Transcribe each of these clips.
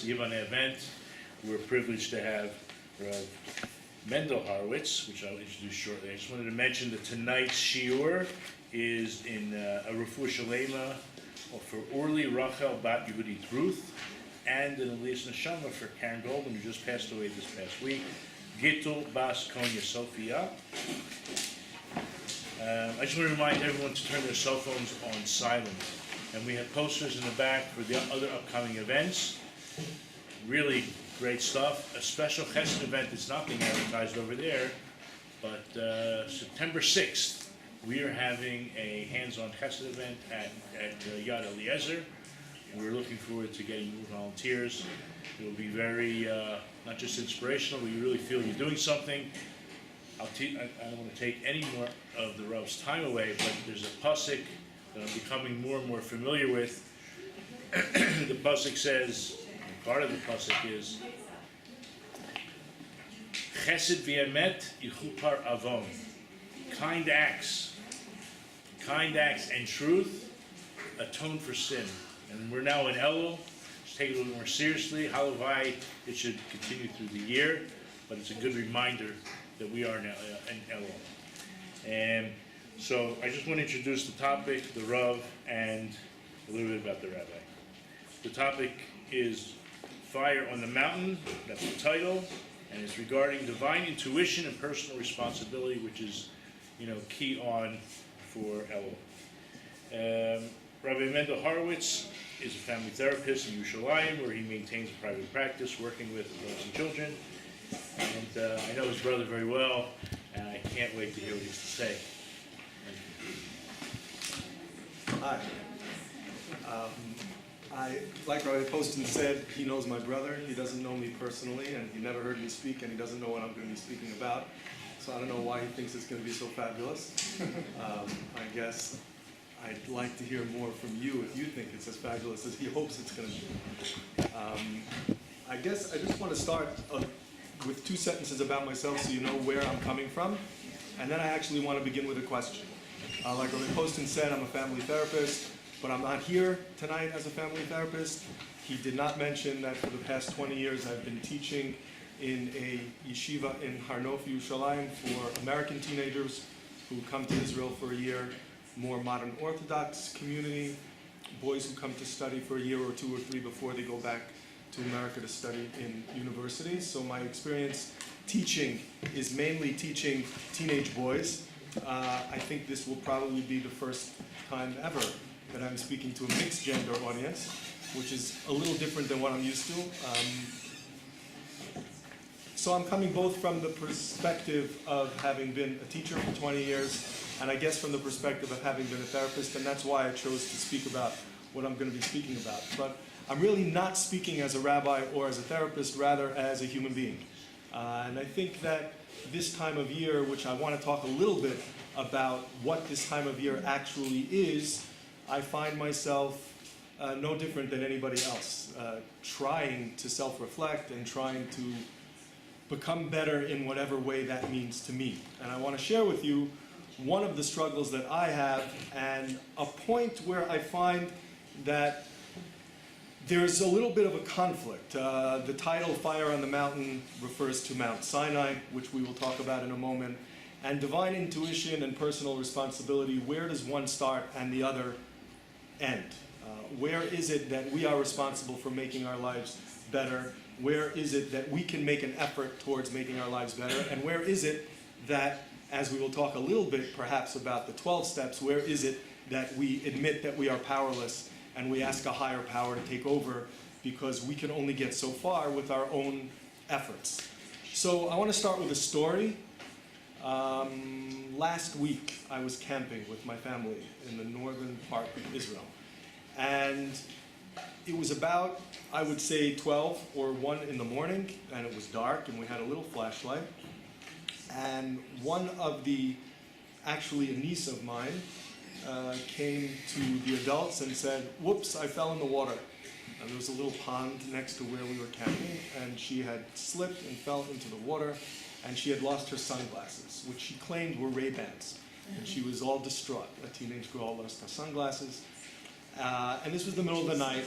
Yiboneh event. We're privileged to have Mendel Horowitz, which I'll introduce shortly. I just wanted to mention that tonight's shiur is in a refuah shalema for Orly Rachel Bat Yehudit Ruth, and an Elias Neshama for Karen Goldman, who just passed away this past week. Gittel Bas Konya Sophia. I just want to remind everyone to turn their cell phones on silent. And we have posters in the back for the other upcoming events. Really great stuff. A special Chesed event that's not being advertised over there, but September 6th, we are having a hands-on Chesed event at Yad Eliezer. We're looking forward to getting more volunteers. It will be very, not just inspirational, but you really feel you're doing something. I don't want to take any more of the Rav's time away, but there's a pasuk that I'm becoming more and more familiar with. The pasuk says, part of the pasuk is, Chesed v'emet yichupar avon. Kind acts and truth atone for sin. And we're now in Elul. Let's take it a little more seriously. Halavai, it should continue through the year, but it's a good reminder that we are now in Elul. And so I just want to introduce the topic, the Rav, and a little bit about the rabbi. The topic is Fire on the Mountain. That's the title, and it's regarding divine intuition and personal responsibility, which is, key on for Elul. Rabbi Mendel Horowitz is a family therapist in Yerushalayim, where he maintains a private practice working with adults and children. And I know his brother very well, and I can't wait to hear what he has to say. Hi. Like Rabbi Poston said, he knows my brother. He doesn't know me personally, and he never heard me speak, and he doesn't know what I'm going to be speaking about. So I don't know why he thinks it's going to be so fabulous. I guess I'd like to hear more from you if you think it's as fabulous as he hopes it's going to be. I guess I just want to start with 2 sentences about myself so you know where I'm coming from. And then I actually want to begin with a question. Like Rabbi Poston said, I'm a family therapist, but I'm not here tonight as a family therapist. He did not mention that for the past 20 years I've been teaching in a yeshiva in Har Nof, Yerushalayim, for American teenagers who come to Israel for a year, more modern Orthodox community, boys who come to study for a year or 2 or 3 before they go back to America to study in universities. So my experience teaching is mainly teaching teenage boys. I think this will probably be the first time ever that I'm speaking to a mixed gender audience, which is a little different than what I'm used to. So I'm coming both from the perspective of having been a teacher for 20 years, and I guess from the perspective of having been a therapist, and that's why I chose to speak about what I'm going to be speaking about. But I'm really not speaking as a rabbi or as a therapist, rather as a human being. And I think that this time of year, which I want to talk a little bit about what this time of year actually is, I find myself no different than anybody else, trying to self-reflect and trying to become better in whatever way that means to me. And I want to share with you one of the struggles that I have, and a point where I find that there's a little bit of a conflict. The title, Fire on the Mountain, refers to Mount Sinai, which we will talk about in a moment. And divine intuition and personal responsibility, where does one start and the other end? Where is it that we are responsible for making our lives better? Where is it that we can make an effort towards making our lives better? And where is it that, as we will talk a little bit perhaps about the 12 steps, where is it that we admit that we are powerless and we ask a higher power to take over because we can only get so far with our own efforts? So I want to start with a story. Last week I was camping with my family in the northern part of Israel. And it was about, I would say, 12 or 1 in the morning, and it was dark, and we had a little flashlight. And one of actually a niece of mine, came to the adults and said, "Whoops, I fell in the water." and there was a little pond next to where we were camping, and she had slipped and fell into the water, and she had lost her sunglasses, which she claimed were Ray-Bans. And she was all distraught. A teenage girl lost her sunglasses. And this was the middle of the night.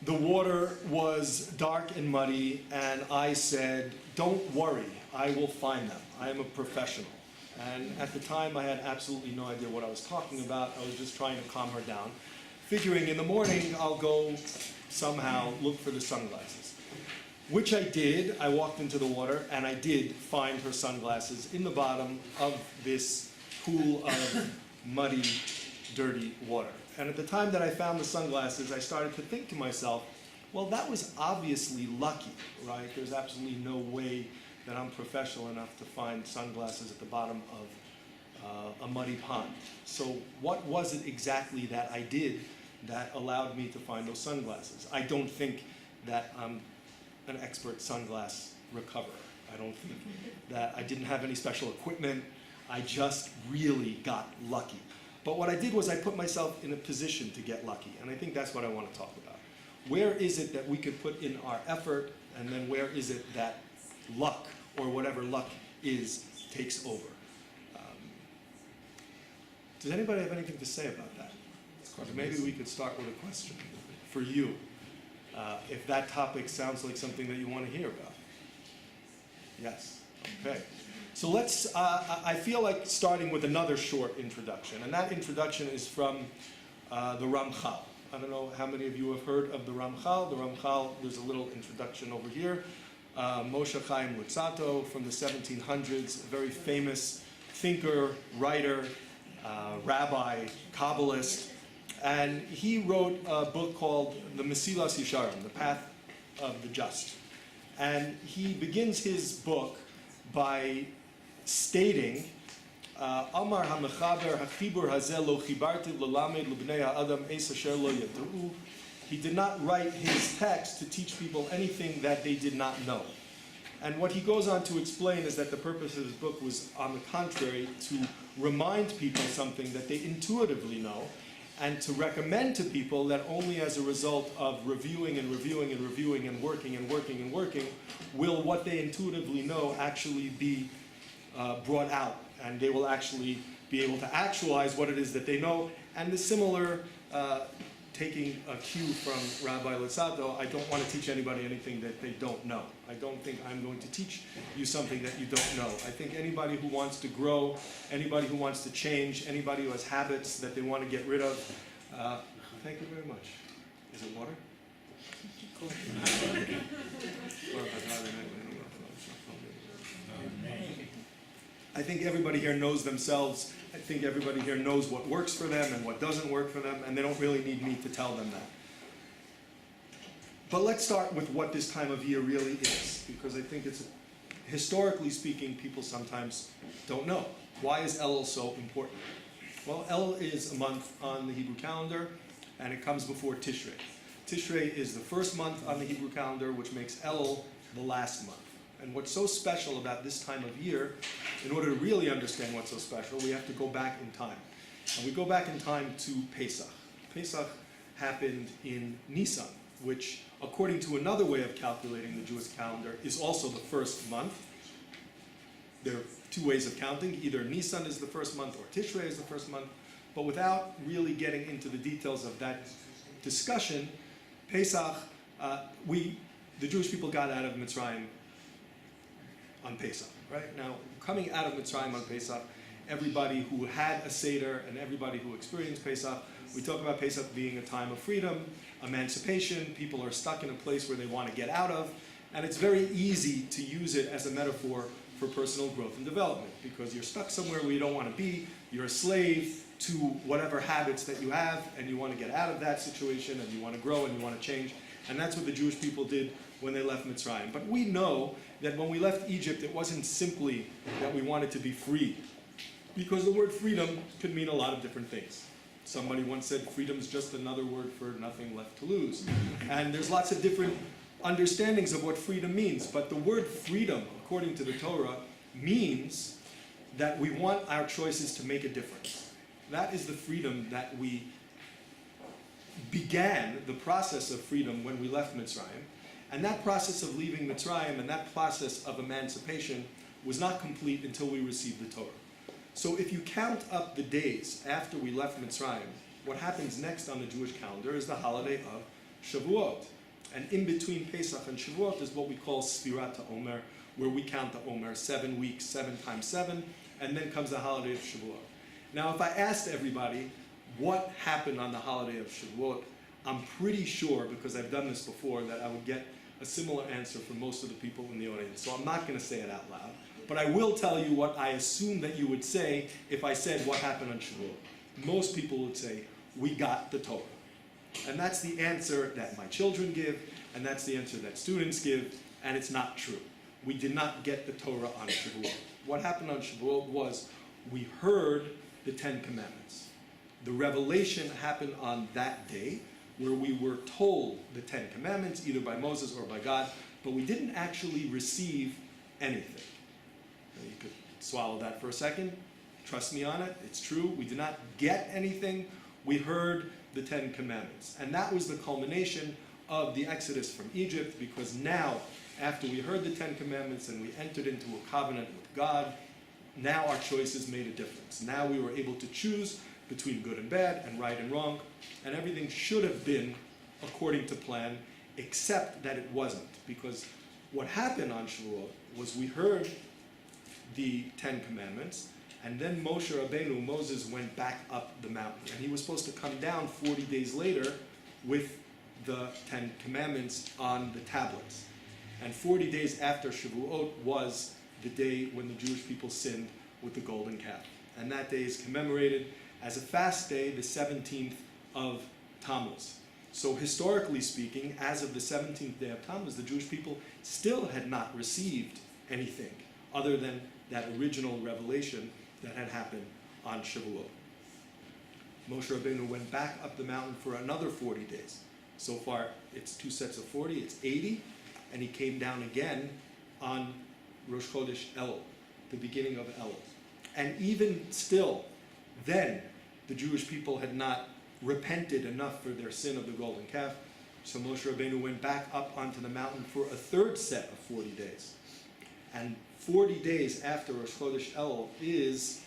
The water was dark and muddy, and I said, "Don't worry, I will find them. I am a professional." And at the time, I had absolutely no idea what I was talking about. I was just trying to calm her down, figuring in the morning I'll go somehow look for the sunglasses. Which I did. I walked into the water, and I did find her sunglasses in the bottom of this pool of muddy, dirty water. And at the time that I found the sunglasses, I started to think to myself, well, that was obviously lucky, right? There's absolutely no way that I'm professional enough to find sunglasses at the bottom of a muddy pond. So what was it exactly that I did that allowed me to find those sunglasses? I don't think that I'm an expert sunglass recoverer. I don't think that I didn't have any special equipment. I just really got lucky. But what I did was I put myself in a position to get lucky, and I think that's what I want to talk about. Where is it that we could put in our effort, and then where is it that luck, or whatever luck is, takes over? Does anybody have anything to say about that? Maybe we could start with a question for you, if that topic sounds like something that you want to hear about. Yes, okay. So let's, I feel like starting with another short introduction, and that introduction is from the Ramchal. I don't know how many of you have heard of the Ramchal. The Ramchal, there's a little introduction over here. Moshe Chaim Luzzatto from the 1700s, a very famous thinker, writer, rabbi, Kabbalist, and he wrote a book called The Mesilas Yesharim, The Path of the Just. And he begins his book by stating, Amar ha-mechaber ha-chibur hazeh lo chibarti l'lamed l'bnei ha'adam es asher lo yad'u. He did not write his text to teach people anything that they did not know. And what he goes on to explain is that the purpose of his book was, on the contrary, to remind people something that they intuitively know, and to recommend to people that only as a result of reviewing and reviewing and reviewing and working and working and working will what they intuitively know actually be brought out, and they will actually be able to actualize what it is that they know. And the similar, taking a cue from Rabbi Luzzatto, I don't want to teach anybody anything that they don't know. I don't think I'm going to teach you something that you don't know. I think anybody who wants to grow, anybody who wants to change, anybody who has habits that they want to get rid of, thank you very much. Is it water? I think everybody here knows themselves. I think everybody here knows what works for them and what doesn't work for them, and they don't really need me to tell them that. But let's start with what this time of year really is, because I think it's, historically speaking, people sometimes don't know. Why is Elul so important? Well, Elul is a month on the Hebrew calendar, and it comes before Tishrei. Tishrei is the first month on the Hebrew calendar, which makes Elul the last month. And what's so special about this time of year, in order to really understand what's so special, we have to go back in time. And we go back in time to Pesach. Pesach happened in Nisan, which, according to another way of calculating the Jewish calendar, is also the first month. There are two ways of counting. Either Nisan is the first month or Tishrei is the first month. But without really getting into the details of that discussion, Pesach, the Jewish people got out of Mitzrayim on Pesach, right? Now, coming out of Mitzrayim on Pesach, everybody who had a Seder and everybody who experienced Pesach, we talk about Pesach being a time of freedom, emancipation. People are stuck in a place where they want to get out of, and it's very easy to use it as a metaphor for personal growth and development, because you're stuck somewhere where you don't want to be, you're a slave to whatever habits that you have, and you want to get out of that situation, and you want to grow, and you want to change. And that's what the Jewish people did when they left Mitzrayim. But we know that when we left Egypt, it wasn't simply that we wanted to be free, because the word freedom could mean a lot of different things. Somebody once said freedom's just another word for nothing left to lose. And there's lots of different understandings of what freedom means, but the word freedom, according to the Torah, means that we want our choices to make a difference. That is the freedom that we began the process of freedom when we left Mitzrayim. And that process of leaving Mitzrayim and that process of emancipation was not complete until we received the Torah. So if you count up the days after we left Mitzrayim, what happens next on the Jewish calendar is the holiday of Shavuot. And in between Pesach and Shavuot is what we call Sfirat HaOmer, where we count the Omer, 7 weeks, 7 times 7, and then comes the holiday of Shavuot. Now, if I asked everybody what happened on the holiday of Shavuot, I'm pretty sure, because I've done this before, that I would get a similar answer from most of the people in the audience. So I'm not going to say it out loud. But I will tell you what I assume that you would say if I said what happened on Shavuot. Most people would say, we got the Torah. And that's the answer that my children give, and that's the answer that students give, and it's not true. We did not get the Torah on Shavuot. What happened on Shavuot was we heard the Ten Commandments. The revelation happened on that day, where we were told the Ten Commandments, either by Moses or by God, but we didn't actually receive anything. You could swallow that for a second. Trust me on it, it's true. We did not get anything. We heard the Ten Commandments. And that was the culmination of the Exodus from Egypt, because now, after we heard the Ten Commandments and we entered into a covenant with God, now our choices made a difference. Now we were able to choose between good and bad and right and wrong, and everything should have been according to plan, except that it wasn't. Because what happened on Shavuot was we heard the Ten Commandments, and then Moshe Rabbeinu, Moses, went back up the mountain. And he was supposed to come down 40 days later with the Ten Commandments on the tablets. And 40 days after Shavuot was the day when the Jewish people sinned with the golden calf. And that day is commemorated as a fast day, the 17th of Tammuz. So historically speaking, as of the 17th day of Tammuz, the Jewish people still had not received anything other than that original revelation that had happened on Shavuot. Moshe Rabbeinu went back up the mountain for another 40 days. So far, it's 2 sets of 40, it's 80, and he came down again on Rosh Chodesh Elul, the beginning of Elul. And even still, then, the Jewish people had not repented enough for their sin of the golden calf, so Moshe Rabbeinu went back up onto the mountain for a third set of 40 days. And 40 days after Rosh Chodesh Elul is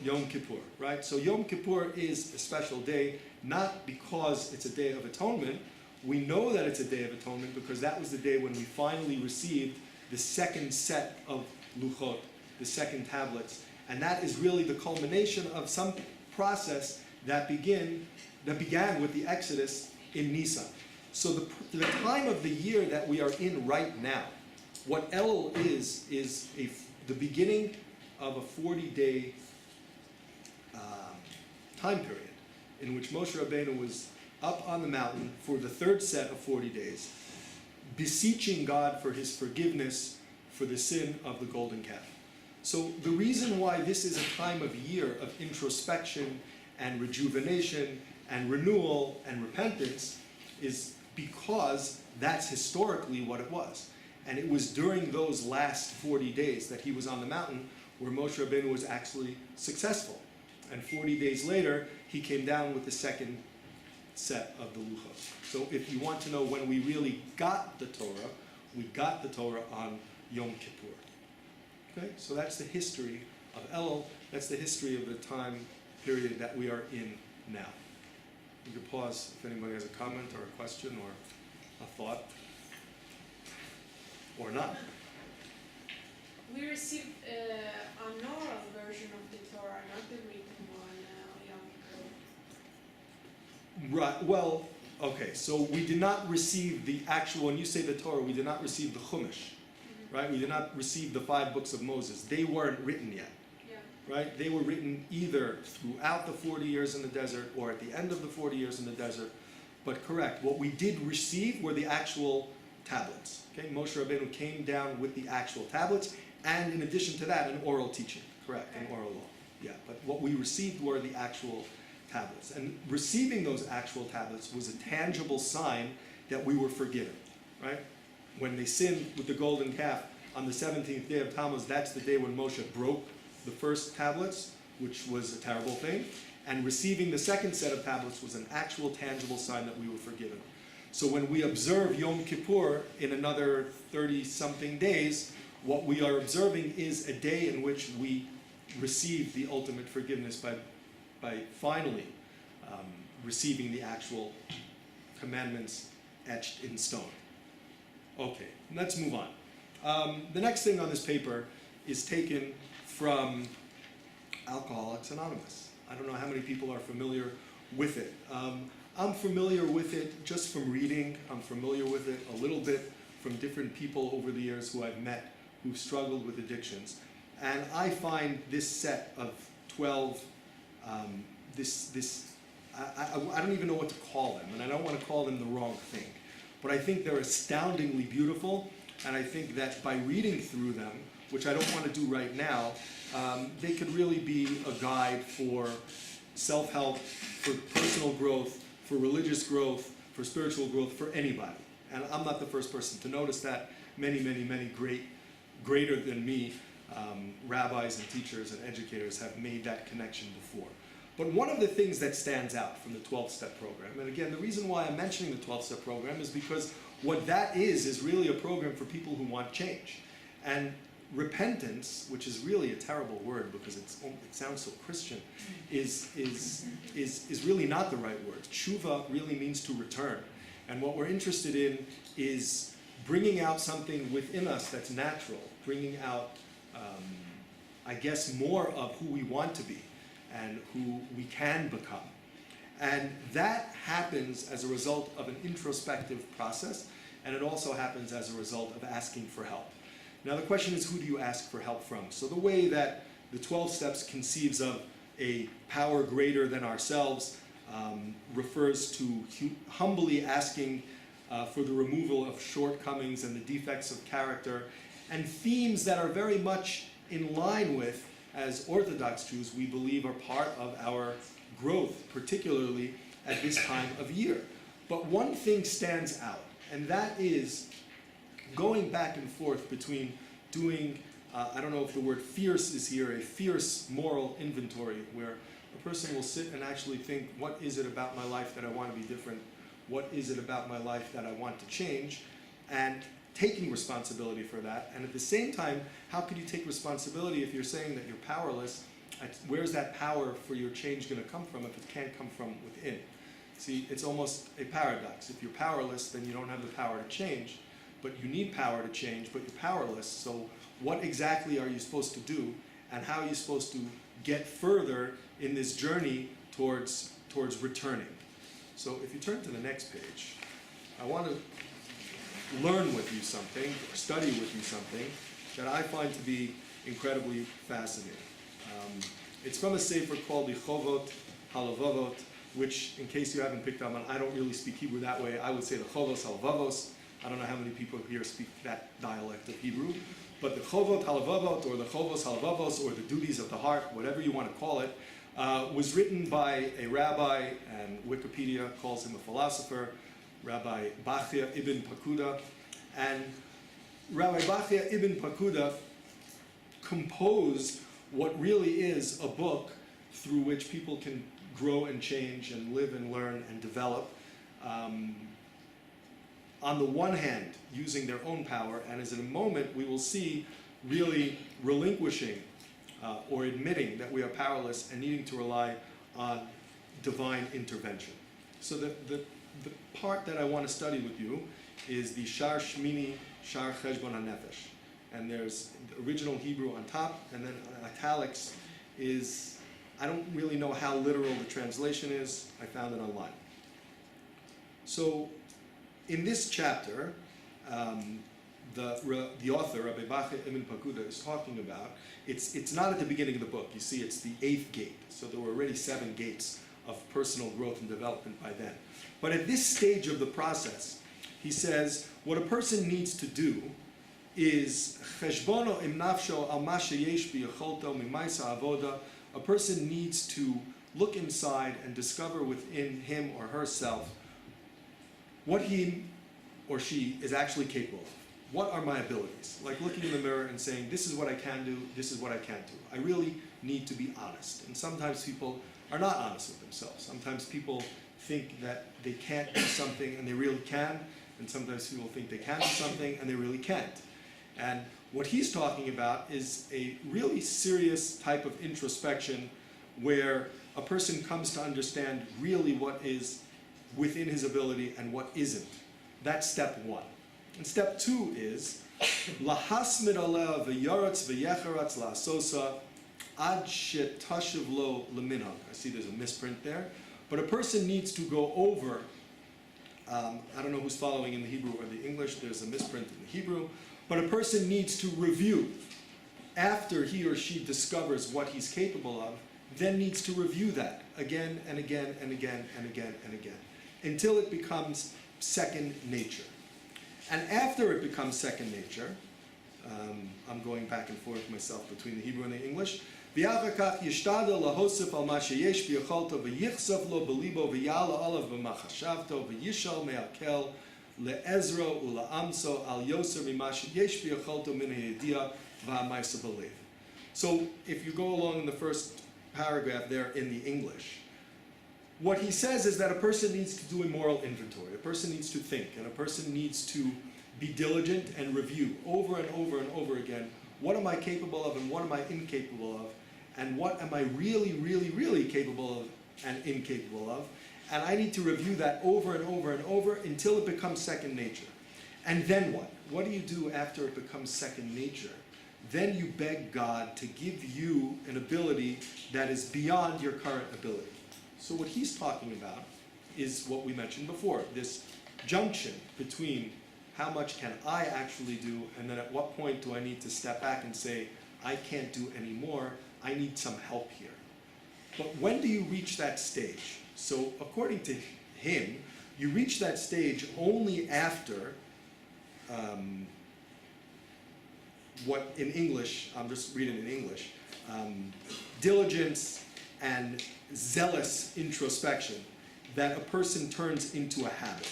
Yom Kippur, right? So Yom Kippur is a special day, not because it's a day of atonement. We know that it's a day of atonement because that was the day when we finally received the second set of luchot, the second tablets. And that is really the culmination of some process that began with the Exodus in Nisan. So the time of the year that we are in right now, what Elul is the beginning of a 40-day time period in which Moshe Rabbeinu was up on the mountain for the third set of 40 days, beseeching God for his forgiveness for the sin of the golden calf. So the reason why this is a time of year of introspection and rejuvenation and renewal and repentance is because that's historically what it was. And it was during those last 40 days that he was on the mountain where Moshe Rabbeinu was actually successful. And 40 days later, he came down with the second set of the luchot. So if you want to know when we really got the Torah, we got the Torah on Yom Kippur. Okay, so that's the history of Elul. That's the history of the time period that we are in now. You can pause if anybody has a comment or a question or a thought. Or not. We received an oral version of the Torah, not the written one, Yom Kippur. Right, well, okay, so we did not receive the actual, when you say the Torah, we did not receive the Chumash, right? We did not receive the 5 books of Moses. They weren't written yet, right? They were written either throughout the 40 years in the desert or at the end of the 40 years in the desert. But correct, what we did receive were the actual tablets. Okay, Moshe Rabbeinu came down with the actual tablets, and in addition to that, an oral teaching, correct, an oral law. Yeah, but what we received were the actual tablets. And receiving those actual tablets was a tangible sign that we were forgiven, right? When they sinned with the golden calf on the 17th day of Tammuz, that's the day when Moshe broke the first tablets, which was a terrible thing. And receiving the second set of tablets was an actual tangible sign that we were forgiven. So when we observe Yom Kippur in another 30-something days, what we are observing is a day in which we receive the ultimate forgiveness by finally receiving the actual commandments etched in stone. Okay, let's move on. The next thing on this paper is taken from Alcoholics Anonymous. I don't know how many people are familiar with it. I'm familiar with it just from reading. I'm familiar with it a little bit from different people over the years who I've met who've struggled with addictions. And I find this set of 12, I don't even know what to call them, and I don't want to call them the wrong thing. But I think they're astoundingly beautiful, and I think that by reading through them, which I don't want to do right now, they could really be a guide for self-help, for personal growth, for religious growth, for spiritual growth, for anybody. And I'm not the first person to notice that. Many, many, many greater than me rabbis and teachers and educators have made that connection before. But one of the things that stands out from the 12-step program, and again, the reason why I'm mentioning the 12-step program is because what that is really a program for people who want change. And repentance, which is really a terrible word because it sounds so Christian, is really not the right word. Tshuva really means to return. And what we're interested in is bringing out something within us that's natural, bringing out, I guess, more of who we want to be and who we can become. And that happens as a result of an introspective process, and it also happens as a result of asking for help. Now the question is, who do you ask for help from? So the way that the 12 steps conceives of a power greater than ourselves refers to humbly asking for the removal of shortcomings and the defects of character, and themes that are very much in line with, as Orthodox Jews, we believe are part of our growth, particularly at this time of year. But one thing stands out, and that is going back and forth between doing, I don't know if the word fierce is here, a fierce moral inventory, where a person will sit and actually think, what is it about my life that I want to be different? What is it about my life that I want to change? And taking responsibility for that. And at the same time, how could you take responsibility if you're saying that you're powerless? Where's that power for your change going to come from if it can't come from within? See, it's almost a paradox. If you're powerless, then you don't have the power to change. But you need power to change, but you're powerless. So what exactly are you supposed to do? And how are you supposed to get further in this journey towards returning? So if you turn to the next page, I want to learn with you something, or study with you something, that I find to be incredibly fascinating. It's from a sefer called Chovot Halavavot, which, in case you haven't picked up on, I don't really speak Hebrew that way. I would say the Chovos Halavavos. I don't know how many people here speak that dialect of Hebrew, but the Chovot Halavavot, or the Chovos Halavavos, or the duties of the heart, whatever you want to call it, was written by a rabbi, and Wikipedia calls him a philosopher, Rabbi Bachya ibn Pakuda. And Rabbi Bachya ibn Pakuda composed what really is a book through which people can grow and change and live and learn and develop. On the one hand, using their own power, and as in a moment we will see, really relinquishing or admitting that we are powerless and needing to rely on divine intervention. So the part that I want to study with you is the Shar Shmini Shar Cheshbon HaNefesh. And there's the original Hebrew on top, and then italics is, I don't really know how literal the translation is. I found it online. So in this chapter, the author, Rabbi Bachya ibn Pakuda, is talking about, it's not at the beginning of the book. You see, it's the 8th gate. So there were already 7 gates of personal growth and development by then. But at this stage of the process, he says, what a person needs to do is cheshbono im nafsho al ma sheyesh biyacholto mimaisa avoda. A person needs to look inside and discover within him or herself what he or she is actually capable of. What are my abilities? Like looking in the mirror and saying, this is what I can do, this is what I can't do. I really need to be honest. And sometimes people are not honest with themselves. Sometimes people think that they can't do something and they really can, and sometimes people think they can do something and they really can't. And what he's talking about is a really serious type of introspection where a person comes to understand really what is within his ability and what isn't. That's step one. And step two is lahasmid aleh v'yaretz v'yecharatz la'asosa ad shetashiv lo leminhag. I see there's a misprint there. But a person needs to go over, I don't know who's following in the Hebrew or the English, there's a misprint in the Hebrew, but a person needs to review after he or she discovers what he's capable of, then needs to review that again and again and again and again and again until it becomes second nature. And after it becomes second nature, I'm going back and forth myself between the Hebrew and the English. ואחר כך ישתדל להוסיף על מה שיש ביכולתו ויחשוף לו בליבו ויעלה עליו במחשבתו וישאל מהקל לעזרו ולעמסו על יוסר ממה שיש ביכולתו מן הידיעה והמעשה בלב. So if you go along in the first paragraph there in the English, what he says is that a person needs to do a moral inventory. A person needs to think, and a person needs to be diligent and review over and over and over again, what am I capable of and what am I incapable of, and what am I really, really, really capable of and incapable of. And I need to review that over and over and over until it becomes second nature. And then what? What do you do after it becomes second nature? Then you beg God to give you an ability that is beyond your current ability. So what he's talking about is what we mentioned before, this junction between how much can I actually do, and then at what point do I need to step back and say, I can't do any more, I need some help here. But when do you reach that stage? So according to him, you reach that stage only after what in English, I'm just reading in English, diligence and zealous introspection that a person turns into a habit.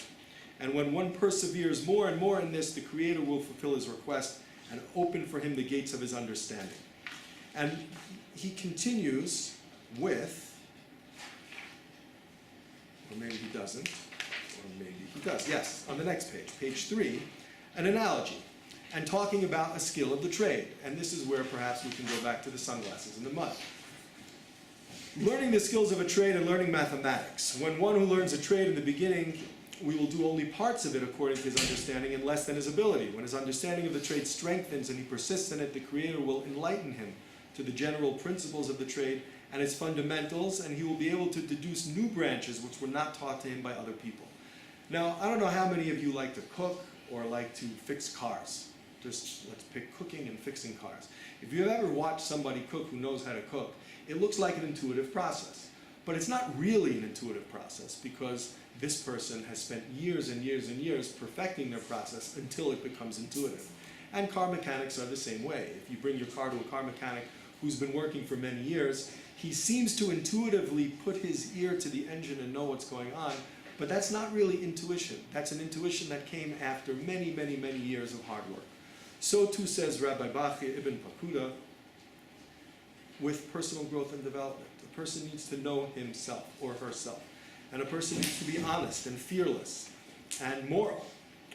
And when one perseveres more and more in this, the Creator will fulfill his request and open for him the gates of his understanding. And he continues with, or maybe he doesn't, or maybe he does, yes, on the next page, page 3, an analogy, and talking about a skill of the trade. And this is where perhaps we can go back to the sunglasses in the mud. Learning the skills of a trade and learning mathematics. When one who learns a trade in the beginning, we will do only parts of it according to his understanding and less than his ability. When his understanding of the trade strengthens and he persists in it, the Creator will enlighten him to the general principles of the trade and its fundamentals, and he will be able to deduce new branches which were not taught to him by other people. Now, I don't know how many of you like to cook or like to fix cars. Just let's pick cooking and fixing cars. If you've ever watched somebody cook who knows how to cook, it looks like an intuitive process. But it's not really an intuitive process because this person has spent years and years and years perfecting their process until it becomes intuitive. And car mechanics are the same way. If you bring your car to a car mechanic who's been working for many years, he seems to intuitively put his ear to the engine and know what's going on, but that's not really intuition. That's an intuition that came after many, many, many years of hard work. So too says Rabbi Bachya Ibn Pakuda with personal growth and development. A person needs to know himself or herself. And a person needs to be honest and fearless and moral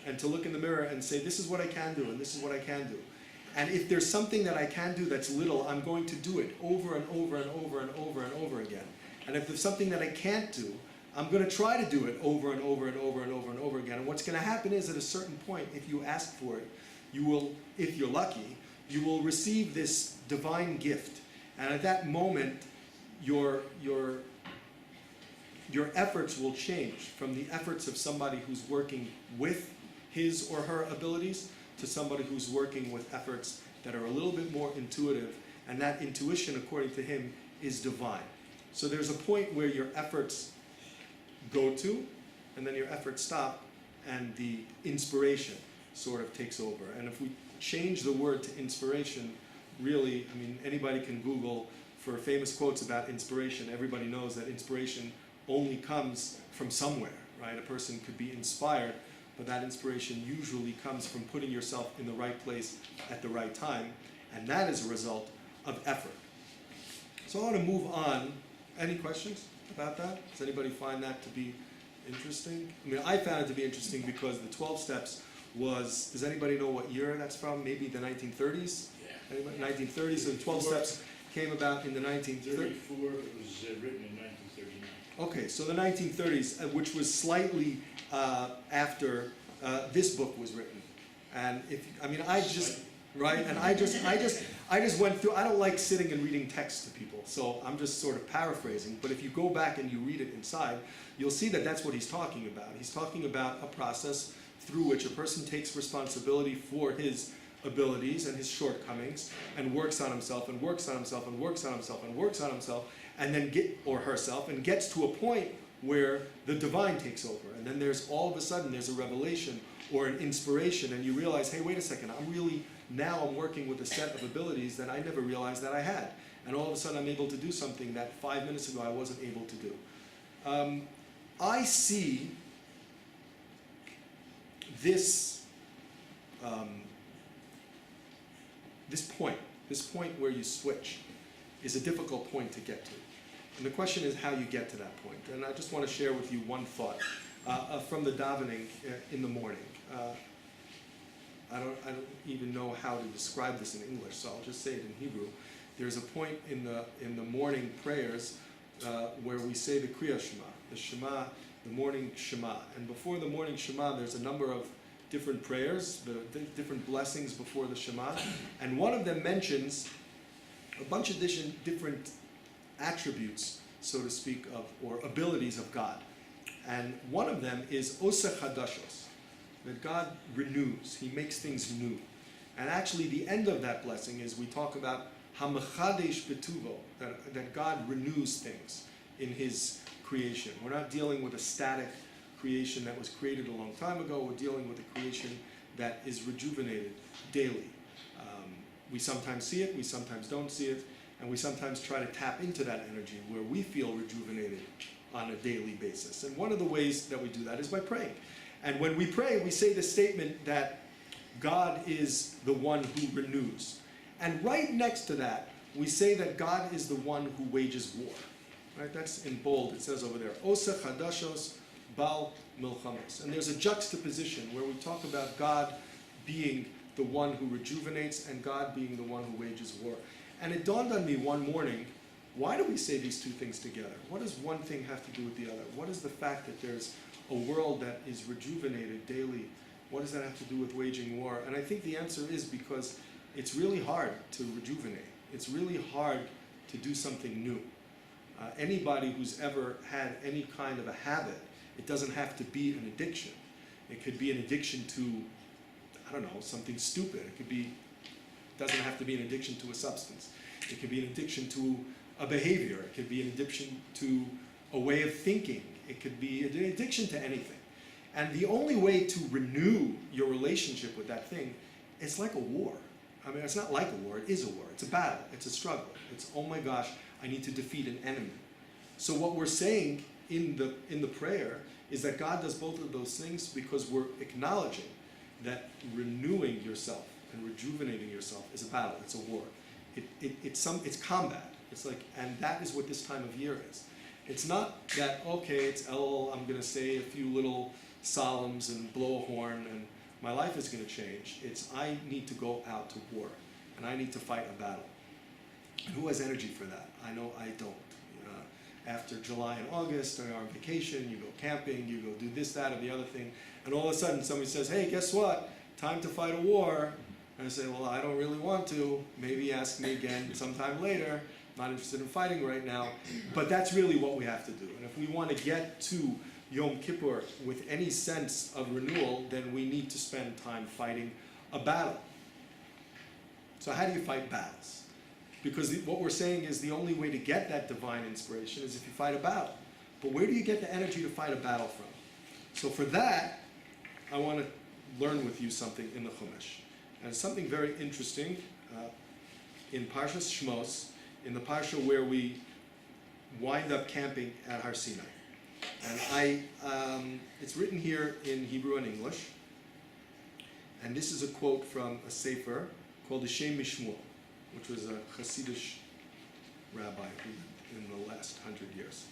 and to look in the mirror and say, this is what I can do and this is what I can do. And if there's something that I can do that's little, I'm going to do it over and over and over and over and over again. And if there's something that I can't do, I'm going to try to do it over and over and over and over and over again. And what's going to happen is at a certain point, if you ask for it, you will, if you're lucky, you will receive this divine gift. And at that moment, your efforts will change from the efforts of somebody who's working with his or her abilities to somebody who's working with efforts that are a little bit more intuitive, and that intuition, according to him, is divine. So there's a point where your efforts go to, and then your efforts stop, and the inspiration sort of takes over. And if we change the word to inspiration, really, I mean, anybody can Google for famous quotes about inspiration. Everybody knows that inspiration only comes from somewhere, right? A person could be inspired, but that inspiration usually comes from putting yourself in the right place at the right time, and that is a result of effort. So I want to move on Any questions about that? Does anybody find that to be interesting? I mean, I found it to be interesting because the 12 steps was, does anybody know what year that's from? Maybe the 1930s? Yeah. Anybody? 1930s, so the 12 steps came about in the 1930s. 34, it was written in 1939. Okay, so the 1930s, which was slightly after this book was written. And I just went through, I don't like sitting and reading text to people, so I'm just sort of paraphrasing, but if you go back and you read it inside, you'll see that that's what he's talking about. He's talking about a process through which a person takes responsibility for his abilities and his shortcomings and works on himself and works on himself and works on himself and works on himself and then herself and gets to a point where the divine takes over. And then there's all of a sudden there's a revelation or an inspiration and you realize, hey, wait a second, I'm working with a set of abilities that I never realized that I had. And all of a sudden I'm able to do something that 5 minutes ago I wasn't able to do. I see this point where you switch is a difficult point to get to. And the question is how you get to that point. And I just want to share with you one thought from the davening in the morning. I don't even know how to describe this in English, so I'll just say it in Hebrew. There's a point in the morning prayers where we say the Kriya Shema, the morning Shema. And before the morning Shema, there's a number of different prayers, the different blessings before the Shema. And one of them mentions a bunch of different attributes, so to speak, or abilities of God. And one of them is Oseh Hadashos, that God renews, he makes things new. And actually the end of that blessing is we talk about HaMechadesh Betuvo, that God renews things in his creation. We're not dealing with a static creation that was created a long time ago. We're dealing with a creation that is rejuvenated daily. We sometimes see it, we sometimes don't see it, and we sometimes try to tap into that energy where we feel rejuvenated on a daily basis. And one of the ways that we do that is by praying. And when we pray, we say the statement that God is the one who renews. And right next to that, we say that God is the one who wages war. Right? That's in bold. It says over there, Oseh Hadashos Bal Milchamos. And there's a juxtaposition where we talk about God being the one who rejuvenates and God being the one who wages war. And it dawned on me one morning, why do we say these two things together? What does one thing have to do with the other? What is the fact that there's a world that is rejuvenated daily? What does that have to do with waging war? And I think the answer is because it's really hard to rejuvenate. It's really hard to do something new. Anybody who's ever had any kind of a habit, it doesn't have to be an addiction. It could be an addiction to, I don't know, something stupid. It doesn't have to be an addiction to a substance. It could be an addiction to a behavior. It could be an addiction to a way of thinking. It could be an addiction to anything. And the only way to renew your relationship with that thing, it's like a war. I mean, it's not like a war, it is a war. It's a battle, it's a struggle. It's, oh my gosh, I need to defeat an enemy. So what we're saying in the prayer is that God does both of those things because we're acknowledging that renewing yourself and rejuvenating yourself is a battle, it's a war. It's combat. It's like, and that is what this time of year is. It's not that, okay, it's Elul, I'm going to say a few little psalms and blow a horn and my life is going to change. It's I need to go out to war and I need to fight a battle. And who has energy for that? I know I don't. After July and August, you're on vacation, you go camping, you go do this, that, or the other thing, and all of a sudden somebody says, hey, guess what? Time to fight a war. And I say, well, I don't really want to. Maybe ask me again sometime later. Not interested in fighting right now. But that's really what we have to do. And if we want to get to Yom Kippur with any sense of renewal, then we need to spend time fighting a battle. So how do you fight battles? Because what we're saying is the only way to get that divine inspiration is if you fight a battle. But where do you get the energy to fight a battle from? So for that, I want to learn with you something in the Chumash. And it's something very interesting in Parshas Shmos, in the Parsha where we wind up camping at Har Sinai. And it's written here in Hebrew and English. And this is a quote from a sefer called the Shem Mishmuel, which was a Hasidic rabbi who in the last 100 years.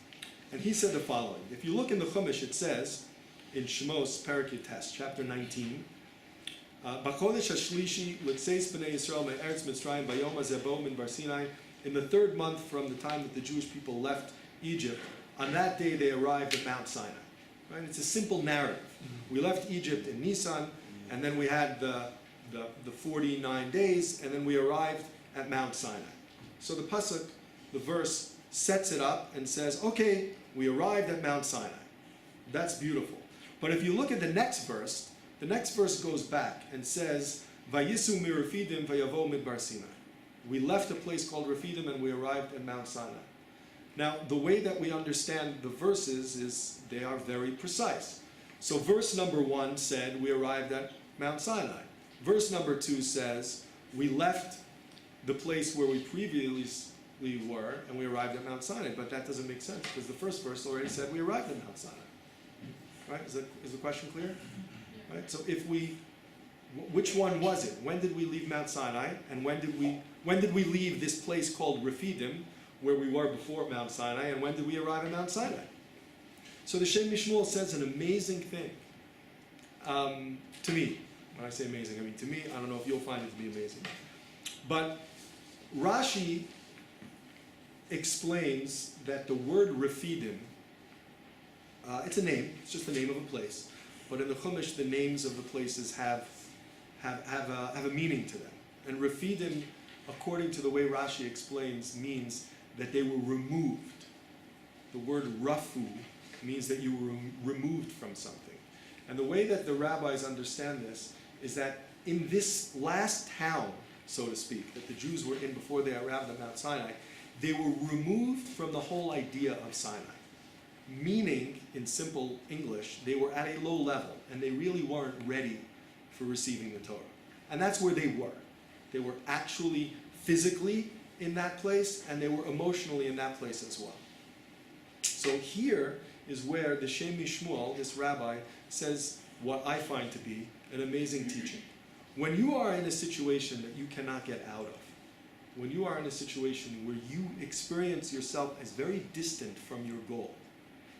And he said the following. If you look in the Chumash, it says, in Shemos, Perek Yutes, chapter 19, B'chodesh hashlishi l'tzeis b'nei Yisrael me'eretz Mitzrayim bayom hazeh bo min bar Sinai. In the third month from the time that the Jewish people left Egypt, on that day they arrived at Mount Sinai. Right? It's a simple narrative. We left Egypt in Nisan, and then we had the 49 days, and then we arrived at Mount Sinai. So the pasuk, the verse, sets it up and says, okay, we arrived at Mount Sinai. That's beautiful. But if you look at the next verse goes back and says, Vayisu mi Refidim vayavo midbar Sinai. We left a place called Refidim and we arrived at Mount Sinai. Now, the way that we understand the verses is they are very precise. So verse number 1 said we arrived at Mount Sinai. Verse number 2 says we left the place where we previously were and we arrived at Mount Sinai. But that doesn't make sense because the first verse already said we arrived at Mount Sinai. Right? Is the question clear? Right? So which one was it? When did we leave Mount Sinai? And when did we leave this place called Refidim, where we were before Mount Sinai? And when did we arrive at Mount Sinai? So the Shem Mishmuel says an amazing thing. To me, when I say amazing, I mean to me, I don't know if you'll find it to be amazing. But Rashi explains that the word Refidim, it's a name, it's just the name of a place. But in the Chumash, the names of the places have a meaning to them. And Refidim, according to the way Rashi explains, means that they were removed. The word Rafu means that you were removed from something. And the way that the rabbis understand this is that in this last town, so to speak, that the Jews were in before they arrived at Mount Sinai, they were removed from the whole idea of Sinai. Meaning, in simple English, they were at a low level and they really weren't ready for receiving the Torah. And that's where they were. They were actually physically in that place and they were emotionally in that place as well. So here is where the Shem Mishmuel, this rabbi, says what I find to be an amazing teaching. When you are in a situation that you cannot get out of, when you are in a situation where you experience yourself as very distant from your goal,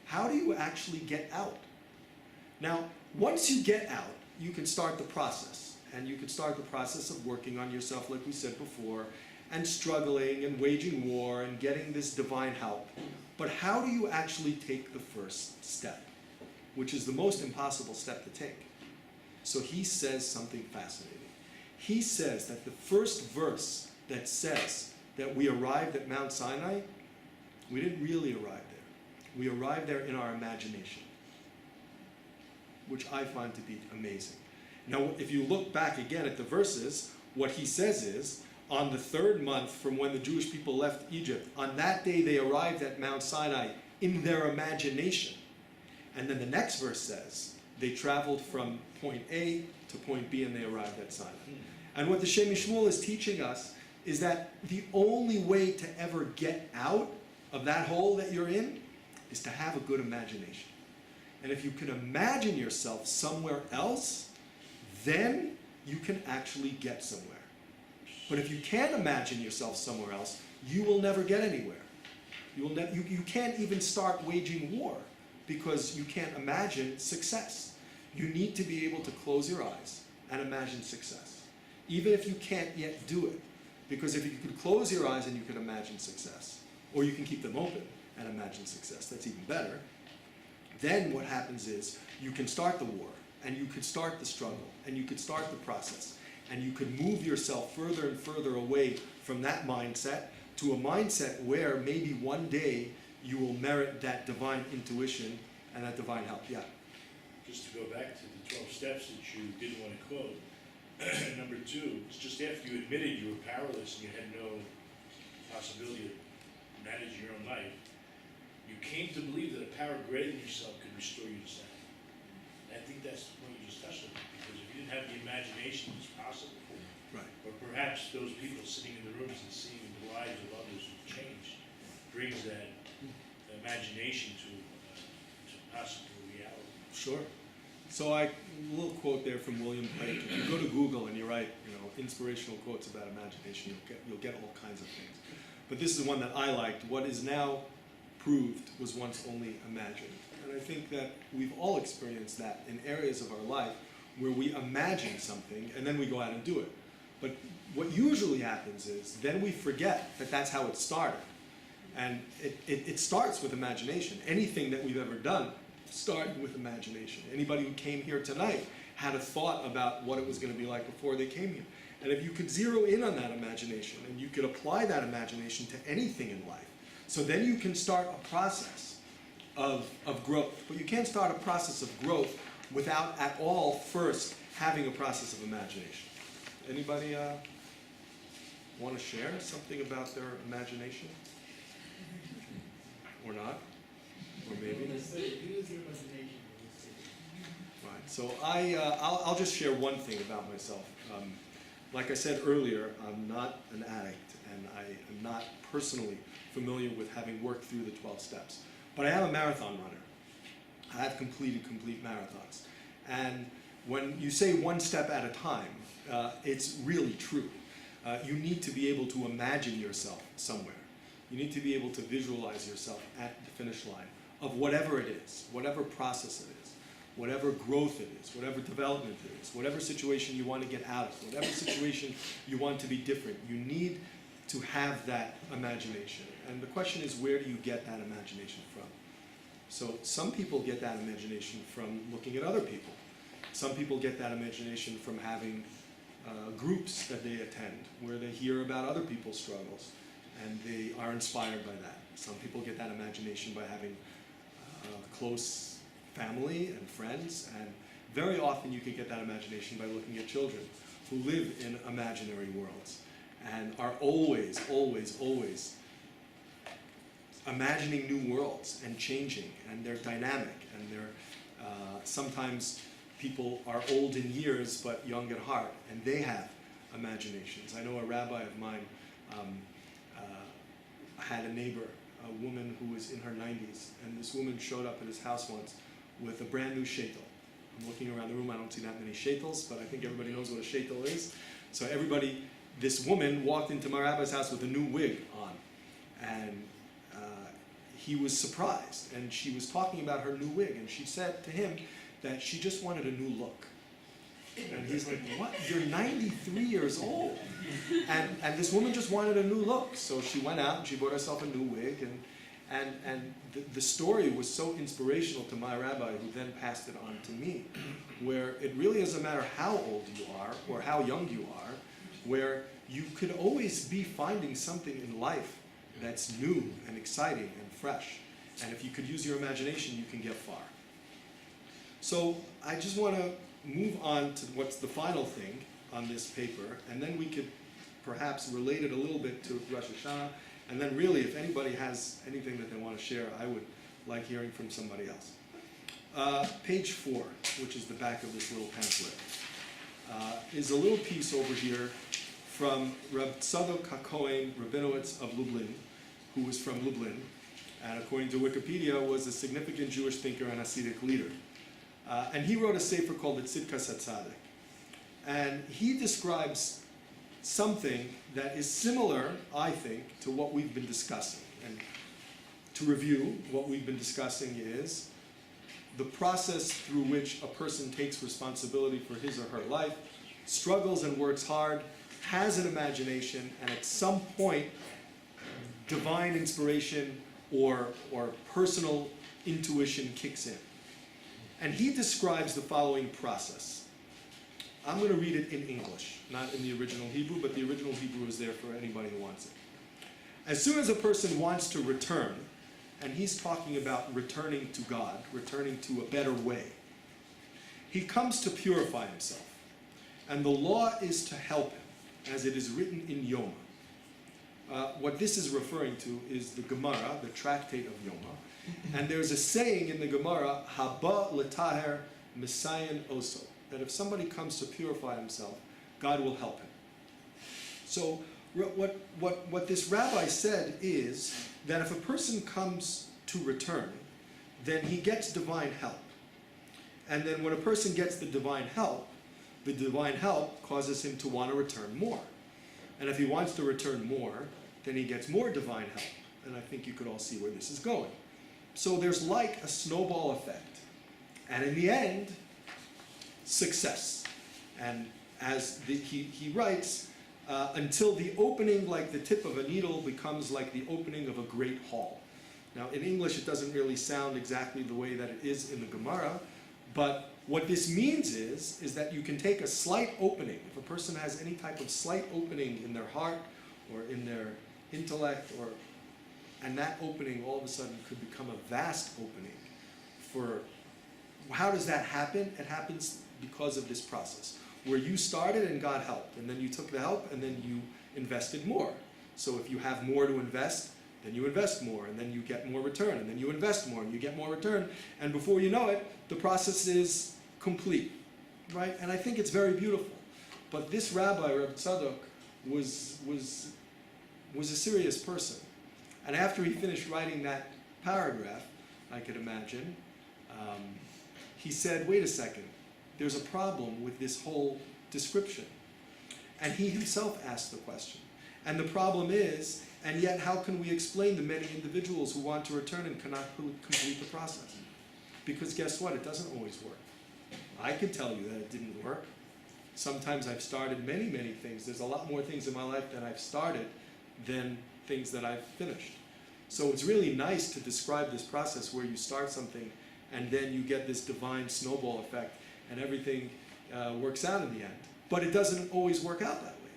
how do you actually get out? Now, once you get out, you can start the process. And you can start the process of working on yourself, like we said before, and struggling and waging war and getting this divine help. But how do you actually take the first step, which is the most impossible step to take? So he says something fascinating. He says that the first verse that says that we arrived at Mount Sinai, we didn't really arrive there. We arrived there in our imagination, which I find to be amazing. Now, if you look back again at the verses, what he says is, on the third month from when the Jewish people left Egypt, on that day they arrived at Mount Sinai in their imagination. And then the next verse says, they traveled from point A to point B and they arrived at Sinai. And what the Shem Mishmuel is teaching us is that the only way to ever get out of that hole that you're in is to have a good imagination. And if you can imagine yourself somewhere else, then you can actually get somewhere. But if you can't imagine yourself somewhere else, you will never get anywhere. You can't even start waging war because you can't imagine success. You need to be able to close your eyes and imagine success, even if you can't yet do it. Because if you could close your eyes and you can imagine success, or you can keep them open and imagine success, that's even better. Then what happens is you can start the war, and you could start the struggle, and you could start the process, and you could move yourself further and further away from that mindset to a mindset where maybe one day you will merit that divine intuition and that divine help. Yeah? Just to go back to the 12 steps that you didn't want to quote. Number 2, it's just after you admitted you were powerless and you had no possibility of managing your own life, you came to believe that a power greater than yourself could restore you to sound. And I think that's the point you just touched on, because if you didn't have the imagination, it's possible. Right. Or perhaps those people sitting in the rooms and seeing the lives of others who've changed brings that imagination to possible reality. Sure. So a little quote there from William Blake. If you go to Google and you write, inspirational quotes about imagination, you'll get all kinds of things. but this is one that I liked. What is now proved was once only imagined. And I think that we've all experienced that in areas of our life where we imagine something and then we go out and do it. But what usually happens is then we forget that that's how it started. And it starts with imagination. Anything that we've ever done started with imagination. Anybody who came here tonight had a thought about what it was going to be like before they came here. And if you could zero in on that imagination and you could apply that imagination to anything in life, so then you can start a process of growth. But you can't start a process of growth without at all first having a process of imagination. Anybody want to share something about their imagination? Or not? Or maybe? Right. So I'll just share one thing about myself. Like I said earlier, I'm not an addict, and I am not personally familiar with having worked through the 12 steps. But I am a marathon runner. I have completed complete marathons. And when you say one step at a time, it's really true. You need to be able to imagine yourself somewhere. You need to be able to visualize yourself at the finish line of whatever it is, whatever process it is, whatever growth it is, whatever development it is, whatever situation you want to get out of, whatever situation you want to be different. You need to have that imagination. And the question is, where do you get that imagination from? So some people get that imagination from looking at other people. Some people get that imagination from having groups that they attend where they hear about other people's struggles and they are inspired by that. Some people get that imagination by having close family and friends, and very often you can get that imagination by looking at children who live in imaginary worlds and are always, always, always imagining new worlds and changing, and they're dynamic, and they're sometimes people are old in years but young at heart, and they have imaginations. I know a rabbi of mine had a neighbor, a woman who was in her 90s, and this woman showed up at his house once with a brand new shaitel. I'm looking around the room, I don't see that many shaitels, but I think everybody knows what a shaitel is. So this woman walked into my rabbi's house with a new wig on, and he was surprised, and she was talking about her new wig, and she said to him that she just wanted a new look. And he's like, what? You're 93 years old? And this woman just wanted a new look. So she went out and she bought herself a new wig. And the story was so inspirational to my rabbi, who then passed it on to me, where it really doesn't matter how old you are or how young you are, where you could always be finding something in life that's new and exciting and fresh. And if you could use your imagination, you can get far. So I just want to move on to what's the final thing on this paper, and then we could perhaps relate it a little bit to Rosh Hashanah, and then really, if anybody has anything that they want to share, I would like hearing from somebody else. Page 4, which is the back of this little pamphlet, is a little piece over here from Reb Tzadok HaKohen Rabinowitz of Lublin, who was from Lublin, and according to Wikipedia, was a significant Jewish thinker and Hasidic leader. And he wrote a sefer called the Tzidkas HaTzadik. And he describes something that is similar, I think, to what we've been discussing. And to review, what we've been discussing is the process through which a person takes responsibility for his or her life, struggles and works hard, has an imagination, and at some point, divine inspiration or personal intuition kicks in. And he describes the following process. I'm going to read it in English, not in the original Hebrew, but the original Hebrew is there for anybody who wants it. As soon as a person wants to return, and he's talking about returning to God, returning to a better way, he comes to purify himself. And the law is to help him, as it is written in Yoma. What this is referring to is the Gemara, the tractate of Yoma. And there's a saying in the Gemara, Haba letaher misayin oso, that if somebody comes to purify himself, God will help him. So what this rabbi said is that if a person comes to return, then he gets divine help. And then when a person gets the divine help causes him to want to return more. And if he wants to return more, then he gets more divine help. And I think you could all see where this is going. So there's like a snowball effect. And in the end, success. And as he writes, until the opening like the tip of a needle becomes like the opening of a great hall. Now in English it doesn't really sound exactly the way that it is in the Gemara, but what this means is that you can take a slight opening. If a person has any type of slight opening in their heart or in their intellect, and that opening all of a sudden could become a vast opening. How does that happen? It happens because of this process, where you started and God helped, and then you took the help and then you invested more. So if you have more to invest, then you invest more, and then you get more return, and then you invest more, and you get more return, and before you know it, the process is complete, right? And I think it's very beautiful. But this rabbi, Reb Tzadok, was a serious person. And after he finished writing that paragraph, I could imagine, he said, wait a second, there's a problem with this whole description. And he himself asked the question. And the problem is, and yet how can we explain the many individuals who want to return and cannot complete the process? Because guess what, it doesn't always work. I can tell you that it didn't work. Sometimes I've started many, many things. There's a lot more things in my life that I've started than things that I've finished. So it's really nice to describe this process where you start something and then you get this divine snowball effect and everything works out in the end. But it doesn't always work out that way.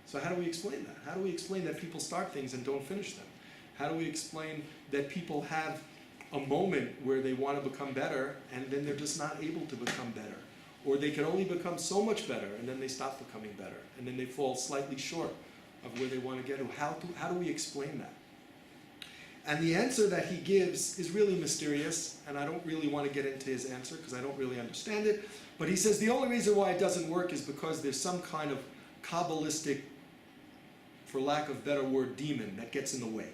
So how do we explain that? How do we explain that people start things and don't finish them? How do we explain that people have a moment where they want to become better and then they're just not able to become better? Or they can only become so much better and then they stop becoming better and then they fall slightly short of where they want to get to. How do we explain that? And the answer that he gives is really mysterious, and I don't really want to get into his answer because I don't really understand it. But he says the only reason why it doesn't work is because there's some kind of Kabbalistic, for lack of a better word, demon that gets in the way.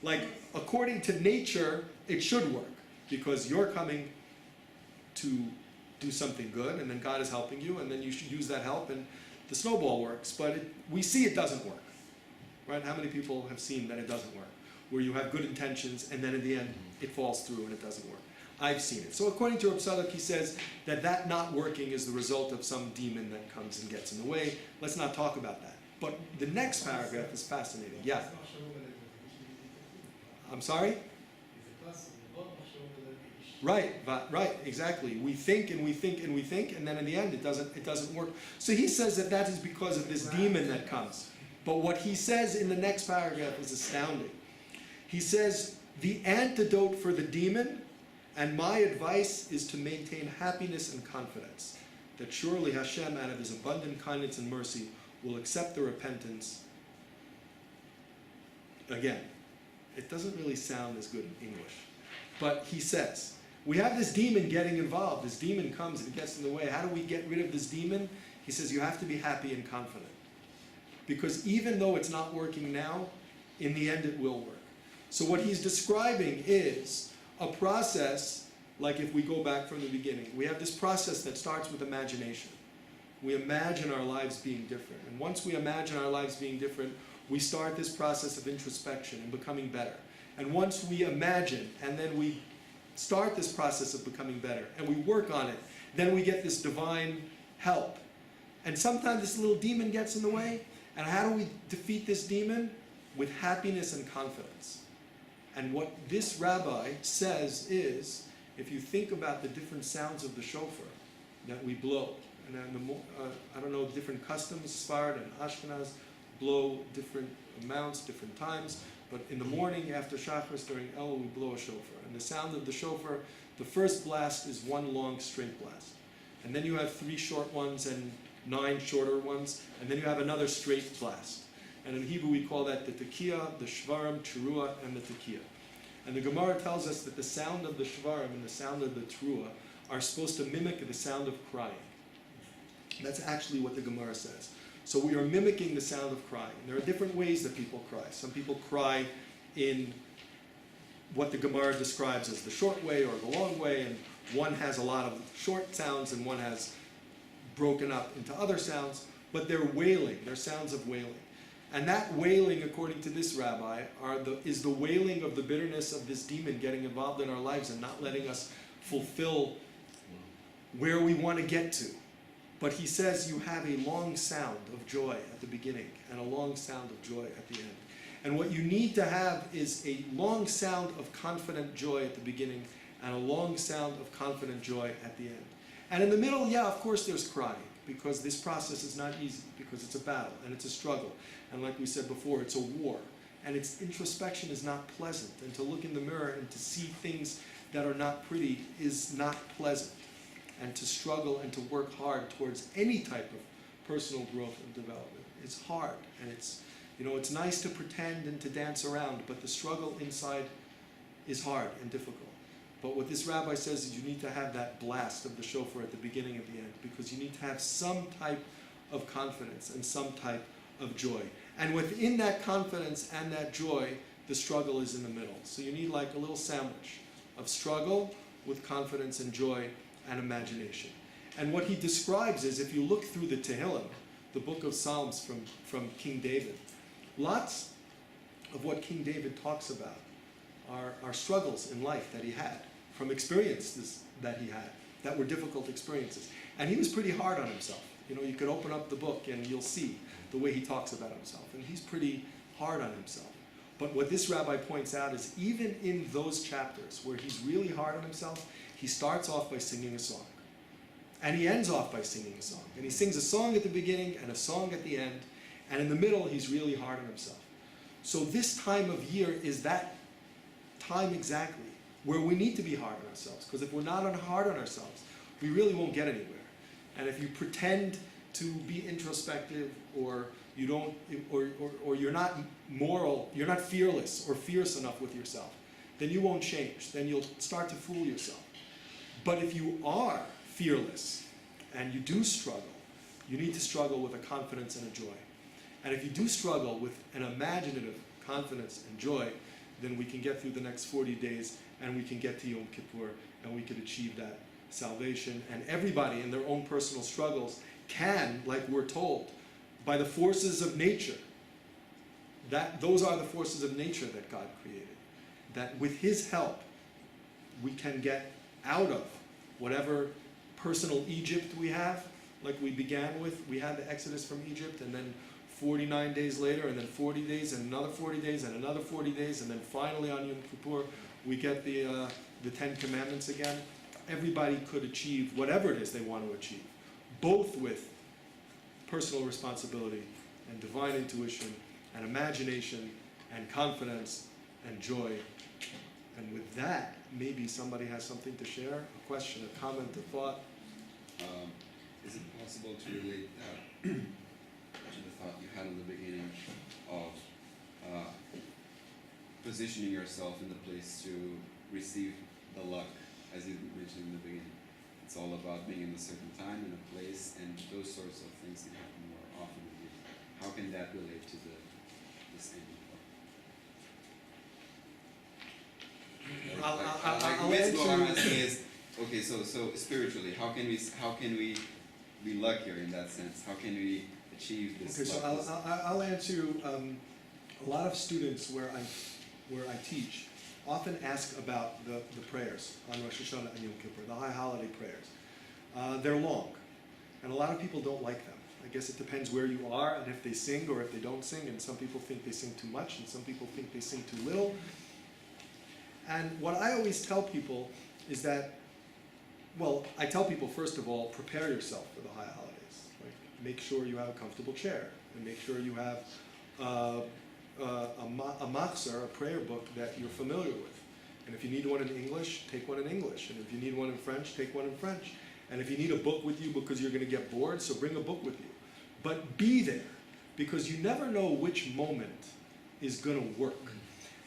Like, according to nature, it should work because you're coming to do something good, and then God is helping you, and then you should use that help, and the snowball works. But we see it doesn't work, right? How many people have seen that it doesn't work? Where you have good intentions, and then in the end, it falls through and it doesn't work. I've seen it. So according to Reb Tzadok, he says that not working is the result of some demon that comes and gets in the way. Let's not talk about that. But the next paragraph is fascinating. Yeah. I'm sorry? Right, exactly. We think and we think and we think, and then in the end, it doesn't work. So he says that is because of this demon that comes. But what he says in the next paragraph is astounding. He says, the antidote for the demon, and my advice is to maintain happiness and confidence, that surely Hashem, out of his abundant kindness and mercy, will accept the repentance. Again, it doesn't really sound as good in English. But he says, we have this demon getting involved. This demon comes and gets in the way. How do we get rid of this demon? He says, you have to be happy and confident. Because even though it's not working now, in the end it will work. So what he's describing is a process, like if we go back from the beginning, we have this process that starts with imagination. We imagine our lives being different. And once we imagine our lives being different, we start this process of introspection and becoming better. And once we imagine, and then we start this process of becoming better, and we work on it, then we get this divine help. And sometimes this little demon gets in the way, and how do we defeat this demon? With happiness and confidence. And what this rabbi says is, if you think about the different sounds of the shofar that we blow, and then I don't know, different customs, Sfarad and Ashkenaz blow different amounts, different times, but in the morning after Shacharis during El, we blow a shofar. And the sound of the shofar, the first blast is one long straight blast. And then you have 3 short ones and 9 shorter ones, and then you have another straight blast. And in Hebrew we call that the tekiah, the shvarim, teruah, and the tekiah. And the Gemara tells us that the sound of the shvarim and the sound of the teruah are supposed to mimic the sound of crying. That's actually what the Gemara says. So we are mimicking the sound of crying. There are different ways that people cry. Some people cry in what the Gemara describes as the short way or the long way, and one has a lot of short sounds and one has broken up into other sounds, but they're wailing, they're sounds of wailing. And that wailing, according to this rabbi, is the wailing of the bitterness of this demon getting involved in our lives and not letting us fulfill where we want to get to. But he says you have a long sound of joy at the beginning and a long sound of joy at the end. And what you need to have is a long sound of confident joy at the beginning and a long sound of confident joy at the end. And in the middle, yeah, of course there's crying, because this process is not easy, because it's a battle and it's a struggle. And like we said before, it's a war. And its introspection is not pleasant. And to look in the mirror and to see things that are not pretty is not pleasant. And to struggle and to work hard towards any type of personal growth and development is hard. And it's, you know, it's nice to pretend and to dance around, but the struggle inside is hard and difficult. But what this rabbi says is you need to have that blast of the shofar at the beginning and the end, because you need to have some type of confidence and some type of joy. And within that confidence and that joy, the struggle is in the middle. So you need like a little sandwich of struggle with confidence and joy and imagination. And what he describes is, if you look through the Tehillim, the book of Psalms from King David, lots of what King David talks about are struggles in life that he had, from experiences that he had, that were difficult experiences. And he was pretty hard on himself. You know, you could open up the book and you'll see the way he talks about himself. And he's pretty hard on himself. But what this rabbi points out is, even in those chapters where he's really hard on himself, he starts off by singing a song. And he ends off by singing a song. And he sings a song at the beginning and a song at the end. And in the middle, he's really hard on himself. So this time of year is that time exactly where we need to be hard on ourselves. Because if we're not hard on ourselves, we really won't get anywhere. And if you pretend to be introspective, or you don't, or you're not moral, you're not fearless or fierce enough with yourself, then you won't change. Then you'll start to fool yourself. But if you are fearless and you do struggle, you need to struggle with a confidence and a joy. And if you do struggle with an imaginative confidence and joy, then we can get through the next 40 days and we can get to Yom Kippur and we can achieve that salvation. And everybody in their own personal struggles can, like we're told, by the forces of nature, those are the forces of nature that God created, that with His help we can get out of whatever personal Egypt we have, like we began with. We had the Exodus from Egypt, and then 49 days later, and then 40 days, and another 40 days, and another 40 days, and then finally on Yom Kippur we get the 10 Commandments again. Everybody could achieve whatever it is they want to achieve, both with personal responsibility and divine intuition and imagination and confidence and joy. And with that, maybe somebody has something to share, a question, a comment, a thought. Is it possible to relate that to the thought you had in the beginning of positioning yourself in the place to receive the luck, as you mentioned in the beginning? It's all about being in a certain time and a place, and those sorts of things can happen more often with you. How can that relate to this ending part? Basically what I'm asking is, okay, so spiritually, how can we be luckier in that sense? How can we achieve this? Okay, so I'll answer you. A lot of students where I teach often ask about the prayers on Rosh Hashanah and Yom Kippur, the high holiday prayers. They're long, and a lot of people don't like them. I guess it depends where you are and if they sing or if they don't sing, and some people think they sing too much and some people think they sing too little. And what I always tell people is that, well, I tell people, first of all, prepare yourself for the high holidays. Like, make sure you have a comfortable chair, and make sure you have a machzor, a prayer book that you're familiar with. And if you need one in English, take one in English. And if you need one in French, take one in French. And if you need a book with you because you're going to get bored, so bring a book with you. But be there, because you never know which moment is going to work.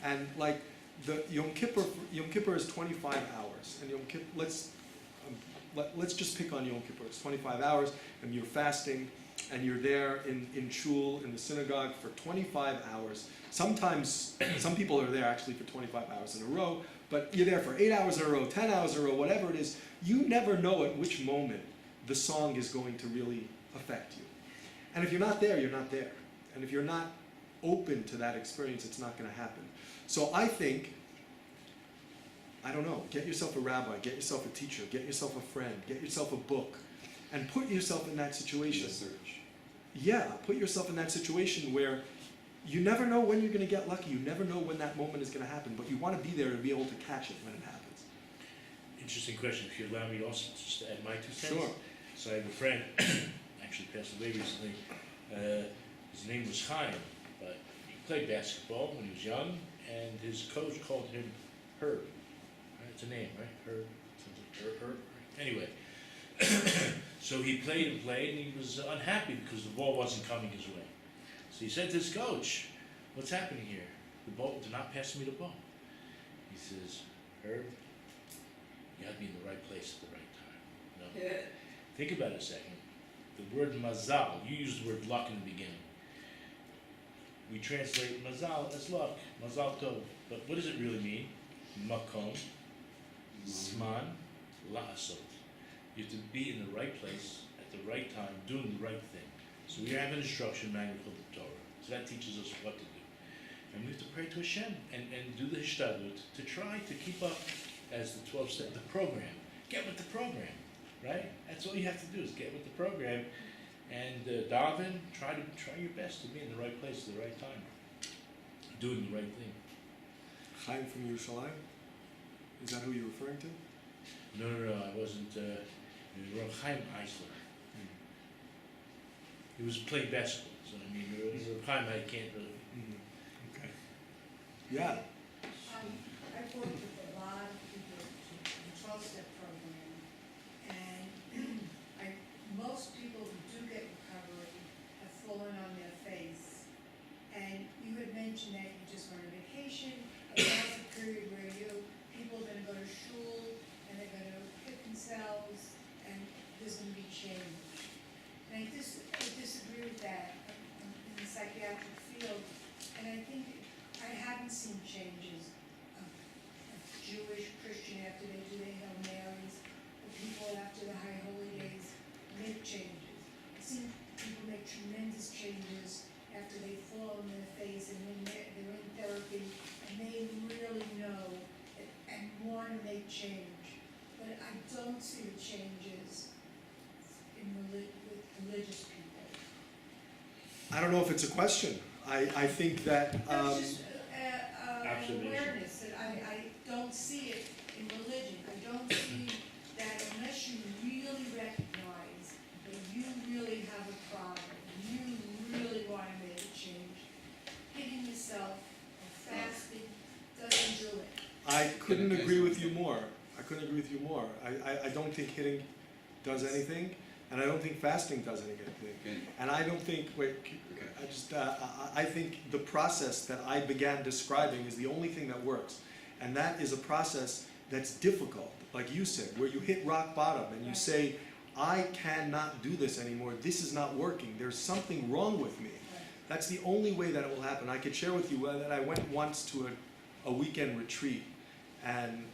And like the Yom Kippur is 25 hours. And Yom Kippur, let's just pick on Yom Kippur. It's 25 hours, and you're fasting, and you're there in shul, in the synagogue, for 25 hours. Sometimes, some people are there actually for 25 hours in a row, but you're there for 8 hours in a row, 10 hours in a row, whatever it is. You never know at which moment the song is going to really affect you. And if you're not there, you're not there. And if you're not open to that experience, it's not going to happen. So I think, I don't know, get yourself a rabbi, get yourself a teacher, get yourself a friend, get yourself a book, and put yourself in that situation. Research. Yeah, put yourself in that situation where you never know when you're going to get lucky. You never know when that moment is going to happen, but you want to be there to be able to catch it when it happens. Interesting question. If you allow me also just to add my 2 cents. Sure. So I have a friend, actually passed away recently. His name was Chaim, but he played basketball when he was young, and his coach called him Herb. Right? It's a name, right? Herb. Herb. Anyway, so he played and played, and he was unhappy because the ball wasn't coming his way. So he said to his coach, "What's happening here? The ball, they're not passing me the ball." He says, "Herb, you have to be in the right place at the right time." No. Think about it a second. The word mazal, you used the word luck in the beginning. We translate mazal as luck, mazal tov. But what does it really mean? Makom, zman, la'asot. You have to be in the right place at the right time, doing the right thing. So we have an instruction manual called the Torah. So that teaches us what to do. And we have to pray to Hashem and do the hishtadlut to try to keep up as the 12-step, the program. Get with the program, right? That's all you have to do is get with the program and daven, try your best to be in the right place at the right time, doing the right thing. Chaim from Yerushalayim? Is that who you're referring to? No, I wasn't. Chaim Eisler. He was playing basketball, so I mean, Chaim I can't really. Okay. Yeah. I worked with a lot of people in the 12-step program, and most people who do get recovery have fallen on their face. And you had mentioned that you just went on vacation, and that's a period where people are going to go to shul, and they're going to hit themselves, and there's going to be change. And I disagree with that in the psychiatric field, and I think I haven't seen changes of Jewish, Christian after they do their Hail Marys, or people after the High Holy Days make changes. I've seen people make tremendous changes after they fall on their face and when they're in therapy and they really know and want to make change. But I don't see the changes with religious people. I don't know if it's a question. I think that. No, it's just an Observation. awareness that I don't see it in religion. I don't see that unless you really recognize that you really have a problem, you really want to make a change, hitting yourself or fasting doesn't do it. I couldn't agree with you more. I don't think hitting does anything, and I don't think fasting does anything. Okay. And I don't think, I think the process that I began describing is the only thing that works. And that is a process that's difficult, like you said, where you hit rock bottom and you say, I cannot do this anymore, this is not working, there's something wrong with me. That's the only way that it will happen. I could share with you that I went once to a weekend retreat, and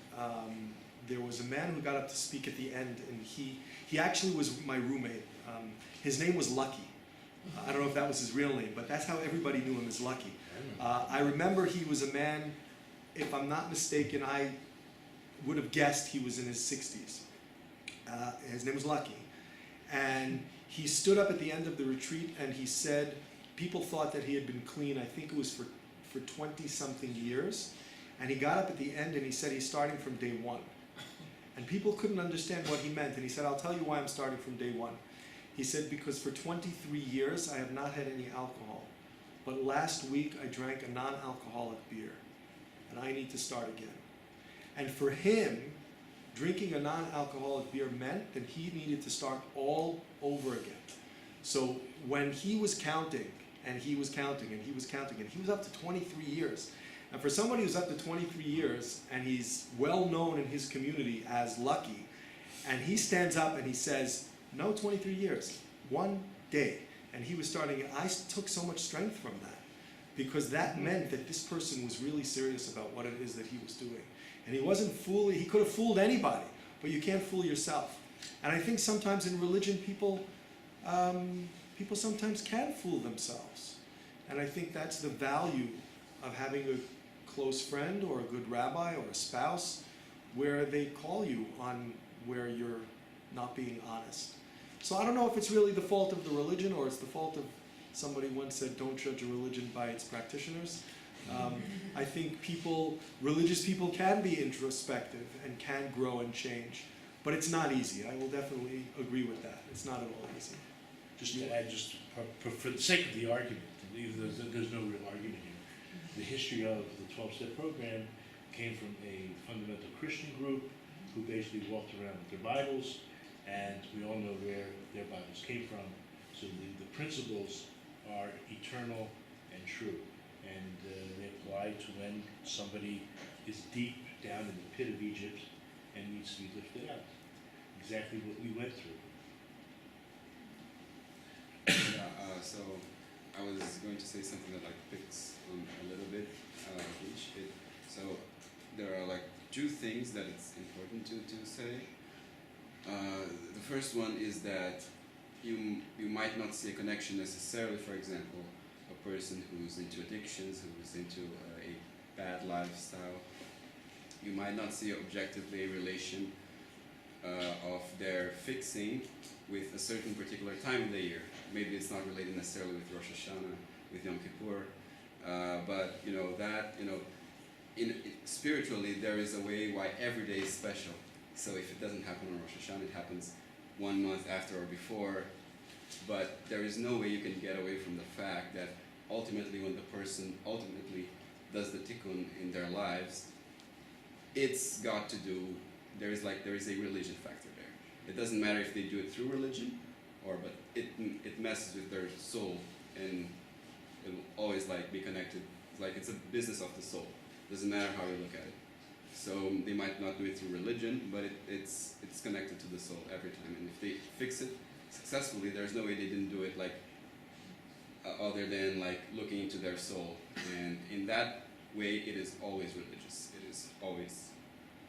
there was a man who got up to speak at the end, and he actually was my roommate. His name was Lucky. I don't know if that was his real name, but that's how everybody knew him, as Lucky. I remember he was a man, if I'm not mistaken, I would have guessed he was in his 60s. His name was Lucky. And he stood up at the end of the retreat and he said, people thought that he had been clean, I think it was for 20-something years. And he got up at the end and he said he's starting from day one. And people couldn't understand what he meant. And he said, I'll tell you why I'm starting from day one. He said, because for 23 years I have not had any alcohol. But last week I drank a non-alcoholic beer. And I need to start again. And for him, drinking a non-alcoholic beer meant that he needed to start all over again. So when he was counting, and he was counting, and he was counting, and he was up to 23 years. And for somebody who's up to 23 years, and he's well known in his community as Lucky, and he stands up and he says, no 23 years, one day. And he was starting, I took so much strength from that, because that meant that this person was really serious about what it is that he was doing. And he wasn't fooling, he could have fooled anybody, but you can't fool yourself. And I think sometimes in religion people sometimes can fool themselves. And I think that's the value of having a close friend or a good rabbi or a spouse where they call you on where you're not being honest. So I don't know if it's really the fault of the religion or it's the fault of, somebody once said, don't judge a religion by its practitioners. I think religious people can be introspective and can grow and change, but it's not easy. I will definitely agree with that. It's not at all easy. Just to add, for the sake of the argument, there's no real argument here. The history of the 12-step program came from a fundamental Christian group who basically walked around with their Bibles, and we all know where their Bibles came from. So the principles are eternal and true, and they apply to when somebody is deep down in the pit of Egypt and needs to be lifted out. Exactly what we went through. So I was going to say something that picks on a little bit each bit. So there are two things that it's important to say. The first one is that you might not see a connection necessarily. For example, a person who's into addictions, who's into a bad lifestyle, you might not see objectively a relation of their fixing with a certain particular time of the year. Maybe it's not related necessarily with Rosh Hashanah, with Yom Kippur, but spiritually there is a way why every day is special. So if it doesn't happen on Rosh Hashanah, it happens 1 month after or before. But there is no way you can get away from the fact that ultimately, when the person does the tikkun in their lives, it's got to do. There is a religion factor there. It doesn't matter if they do it through religion, but it messes with their soul, and it will always be connected. It's a business of the soul. Doesn't matter how you look at it. So they might not do it through religion, but it's connected to the soul every time. And if they fix it successfully, there's no way they didn't do it other than looking into their soul. And in that way, it is always religious. It is always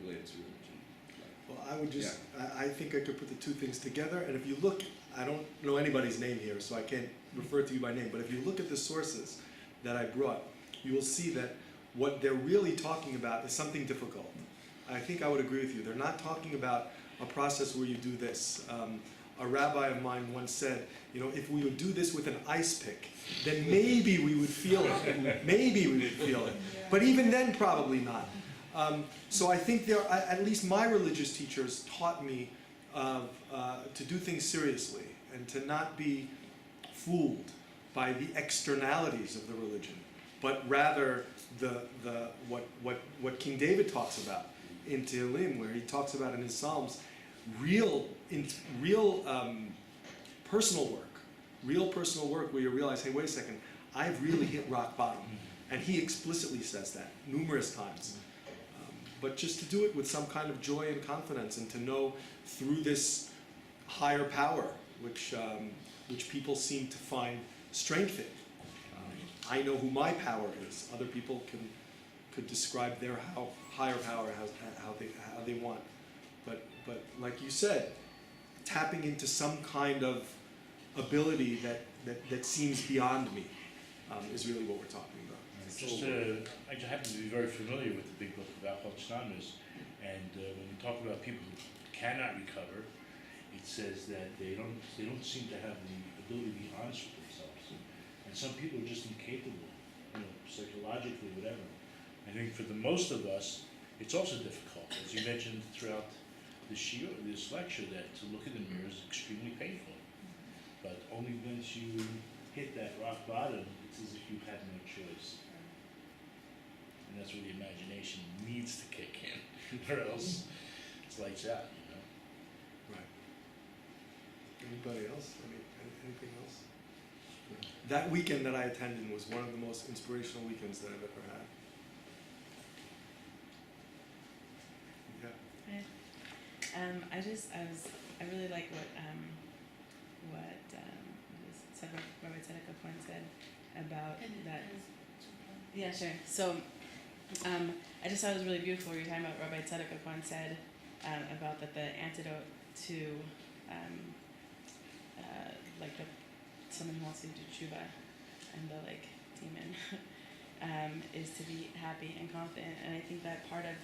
related to religion. Well, I would just, I think I could put the two things together, and if you look, I don't know anybody's name here, so I can't refer to you by name, but if you look at the sources that I brought, you will see that what they're really talking about is something difficult. I think I would agree with you. They're not talking about a process where you do this. A rabbi of mine once said, if we would do this with an ice pick, then maybe we would feel it. Maybe we would feel it. But even then, probably not. So I think at least my religious teachers taught me to do things seriously and to not be fooled by the externalities of the religion, but rather what King David talks about in Tehillim, where he talks about in his Psalms, real personal work where you realize, hey, wait a second, I've really hit rock bottom. And he explicitly says that numerous times. But just to do it with some kind of joy and confidence, and to know through this higher power, which people seem to find strength in. I know who my power is. Other people could describe their higher power how they want. But like you said, tapping into some kind of ability that seems beyond me is really what we're talking about. I just happen to be very familiar with the big book of Alcoholics Anonymous, and when you talk about people who cannot recover, it says that they don't seem to have the ability to be honest with themselves, and some people are just incapable, psychologically, whatever. I think for the most of us, it's also difficult, as you mentioned throughout this lecture, that to look in the mirror is extremely painful. But only once you hit that rock bottom, it's as if you had no choice. And that's where the imagination needs to kick in, or else it's lights out, Right. Anybody else? Anything else? That weekend that I attended was one of the most inspirational weekends that I've ever had. Yeah. I really like what Rabbi Tzedek Cohen said about that. Yeah, sure. So, I just thought it was really beautiful. You were talking about Rabbi Tzedek Cohen said about that the antidote to someone who wants to do tshuva and the demon, is to be happy and confident. And I think that part of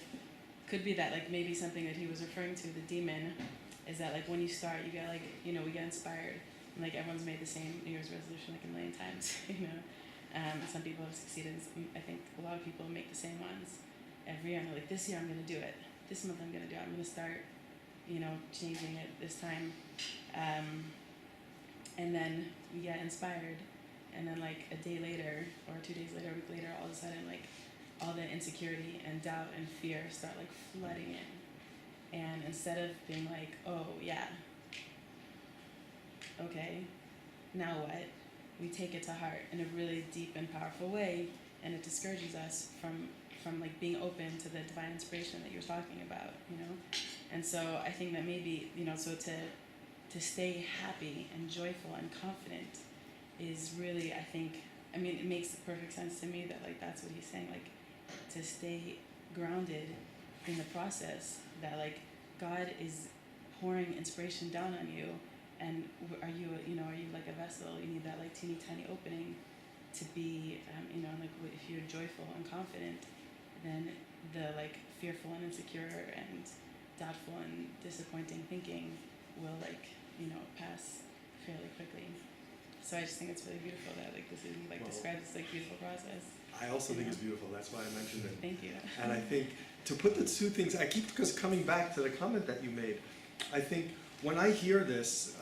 could be that like maybe something that he was referring to, the demon, is that like when you start, you get like, you know, we get inspired, and like everyone's made the same New Year's resolution like a million times, you know. Some people have succeeded. I think a lot of people make the same ones every year. And they're like, this year I'm going to do it. This month I'm going to do it. I'm going to start, you know, changing it this time. And then you get inspired. And then like a day later or 2 days later, a week later, all of a sudden like all the insecurity and doubt and fear start like flooding in. And instead of being like, oh yeah, okay, now what? We take it to heart in a really deep and powerful way, and it discourages us from like being open to the divine inspiration that you're talking about, you know. And so I think that maybe, you know, so to stay happy and joyful and confident is really, I think, I mean, it makes perfect sense to me that like that's what he's saying, like to stay grounded in the process, that like God is pouring inspiration down on you. And are you, you know, are you like a vessel? You need that like teeny tiny opening to be, you know, like if you're joyful and confident, then the like fearful and insecure and doubtful and disappointing thinking will like, you know, pass fairly quickly. So I just think it's really beautiful that like this is like describes this like beautiful process. I also think it's beautiful. That's why I mentioned it. Thank you. And I think to put the two things, I keep coming back to the comment that you made. I think when I hear this,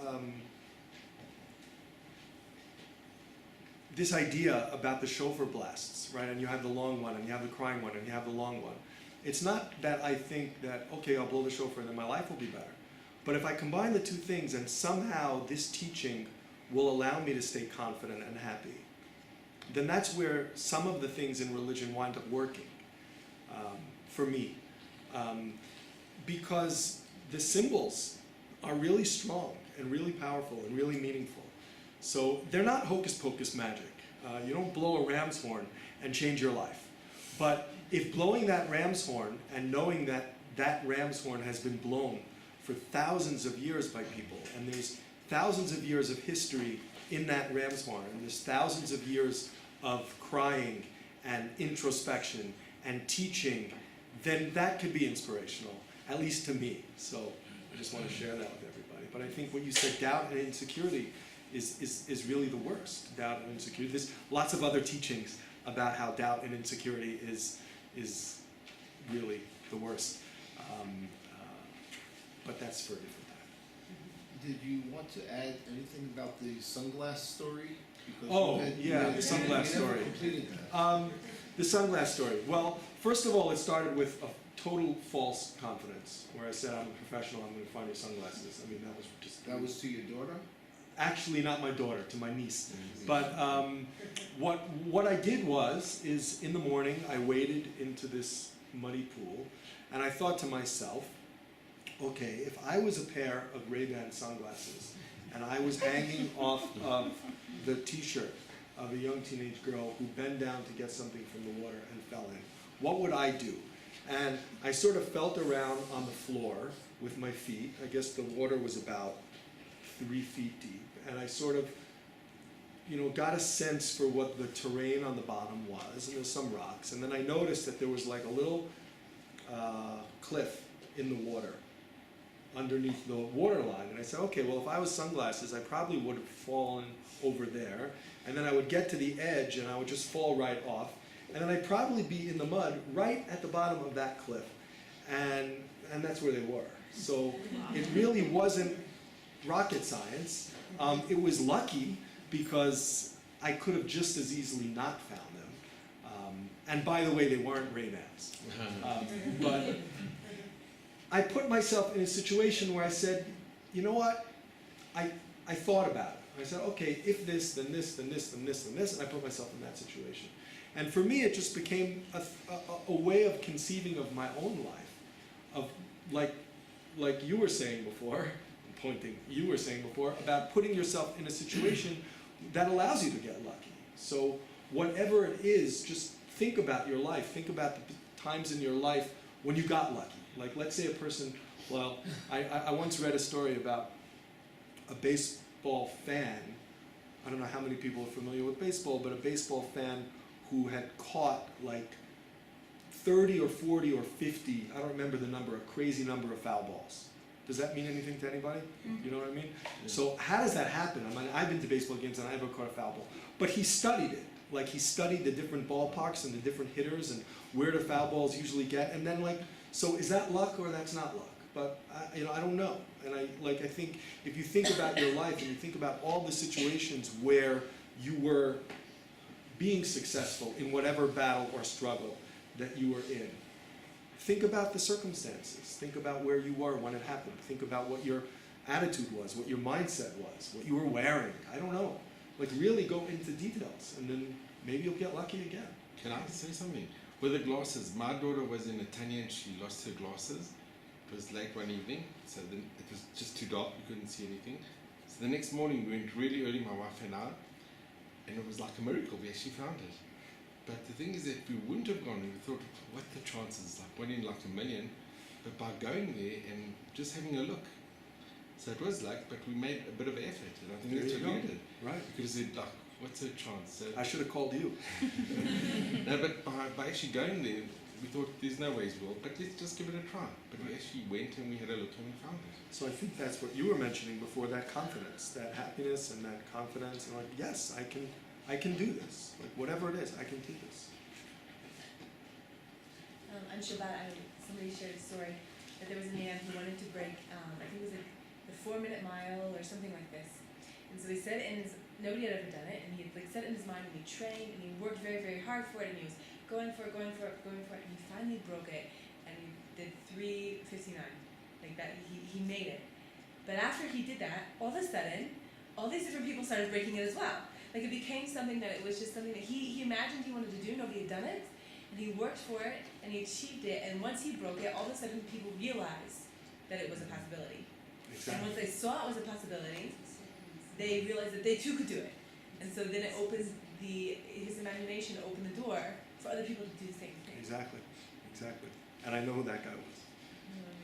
this idea about the shofar blasts, right? And you have the long one, and you have the crying one, and you have the long one. It's not that I think that, okay, I'll blow the shofar and then my life will be better. But if I combine the two things and somehow this teaching will allow me to stay confident and happy, then that's where some of the things in religion wind up working for me. Because the symbols are really strong and really powerful and really meaningful. So they're not hocus pocus magic. You don't blow a ram's horn and change your life. But if blowing that ram's horn and knowing that that ram's horn has been blown for thousands of years by people, and there's thousands of years of history in that ram's horn, and there's thousands of years of crying and introspection and teaching, then that could be inspirational, at least to me. So I just want to share that with everybody. But I think what you said, doubt and insecurity, is really the worst. Doubt and insecurity. There's lots of other teachings about how doubt and insecurity is really the worst. But that's for a different time. Did you want to add anything about the sunglass story? Because the sunglass story. Never completed that. The sunglass story. Well, first of all, it started with a total false confidence, where I said, I'm a professional, I'm going to find your sunglasses. I mean, that was just... That was to your daughter? Actually, not my daughter, to my niece. But what I did is in the morning, I waded into this muddy pool, and I thought to myself, okay, if I was a pair of Ray-Ban sunglasses, and I was hanging off of the t-shirt of a young teenage girl who bent down to get something from the water and fell in, what would I do? And I sort of felt around on the floor with my feet. I guess the water was about 3 feet deep. And I sort of, you know, got a sense for what the terrain on the bottom was. And there's some rocks. And then I noticed that there was like a little cliff in the water underneath the water line. And I said, okay, well, if I was sunglasses, I probably would have fallen over there. And then I would get to the edge and I would just fall right off. And then I'd probably be in the mud right at the bottom of that cliff. And that's where they were. So it really wasn't rocket science. It was lucky because I could have just as easily not found them. And by the way, they weren't Ray-Bans. But I put myself in a situation where I said, you know what? I thought about it. I said, okay, if this, then this, then this, then this, then this, and I put myself in that situation. And for me, it just became a way of conceiving of my own life, of like you were saying before, you were saying before, about putting yourself in a situation that allows you to get lucky. So whatever it is, just think about your life. Think about the times in your life when you got lucky. Like, let's say a person, well, I once read a story about a baseball fan I don't know how many people are familiar with baseball, but a baseball fan who had caught like 30 or 40 or 50, I don't remember the number, a crazy number of foul balls. Does that mean anything to anybody? You know what I mean? So how does that happen? I mean, I've been to baseball games and I never caught a foul ball. But he studied it. Like he studied the different ballparks and the different hitters and where the foul balls usually get. And then like, so is that luck or that's not luck? But I don't know. And I think if you think about your life and you think about all the situations where you were being successful in whatever battle or struggle that you were in, think about the circumstances. Think about where you were when it happened. Think about what your attitude was, what your mindset was, what you were wearing. I don't know. Like really go into details, and then maybe you'll get lucky again. Can I say something? With the glasses, my daughter was in Netanya and she lost her glasses. It was late one evening, so then it was just too dark, we couldn't see anything. So the next morning we went really early, my wife and I, and it was like a miracle, we actually found it. But the thing is that we wouldn't have gone, we thought, what the chances, like 1 in like a million, but by going there and just having a look. So it was luck, but we made a bit of effort, and I think that's what we did. Right. Because it like, what's the chance? So, I should have called you. no, but by actually going there, we thought there's no ways we'll, but let's just give it a try. But we actually went and we had a look and we found it. So I think that's what you were mentioning before, that confidence, that happiness and that confidence, and like, yes, I can do this. Like whatever it is, I can do this. On Shabbat, somebody shared a story that there was a man who wanted to break, I think it was the 4-minute mile or something like this. And so he said nobody had ever done it, and he had like set it in his mind, and he trained, and he worked very, very hard for it, and he was going for it, and he finally broke it, and he did 3:59, like that. He made it. But after he did that, all of a sudden, all these different people started breaking it as well. Like it became something that it was just something that he imagined he wanted to do. Nobody had done it, and he worked for it, and he achieved it. And once he broke it, all of a sudden people realized that it was a possibility. Exactly. And once they saw it was a possibility, they realized that they too could do it. And so then it opened his imagination opened the door for other people to do the same thing. Exactly. And I know who that guy was,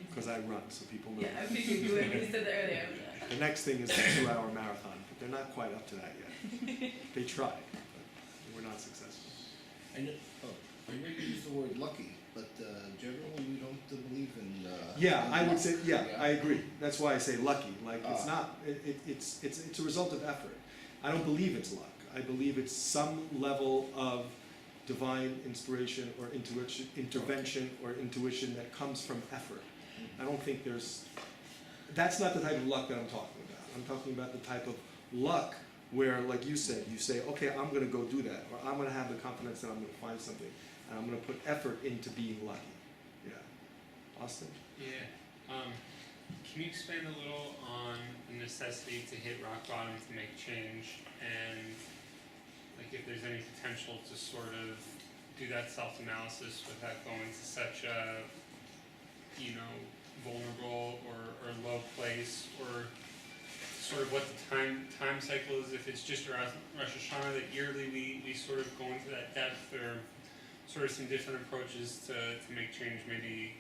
because I run, so people know. Yeah, I figured you would. You said that earlier. The next thing is a 2-hour marathon, but they're not quite up to that yet. They tried, but we're not successful. I know you use the word lucky, but generally we don't believe in. Yeah, I would say, yeah, Yeah. I agree. That's why I say lucky. Like it's not. It's a result of effort. I don't believe it's luck. I believe it's some level of divine inspiration or intervention or intuition that comes from effort. I don't think that's not the type of luck that I'm talking about. I'm talking about the type of luck where, like you said, you say, okay, I'm going to go do that, or I'm going to have the confidence that I'm going to find something, and I'm going to put effort into being lucky. Yeah. Austin? Yeah. Can you expand a little on the necessity to hit rock bottom to make change, and like if there's any potential to sort of do that self-analysis without going to such a, vulnerable or low place, or sort of what the time cycle is, if it's just around Rosh Hashanah that yearly we sort of go into that depth, or sort of some different approaches to make change, maybe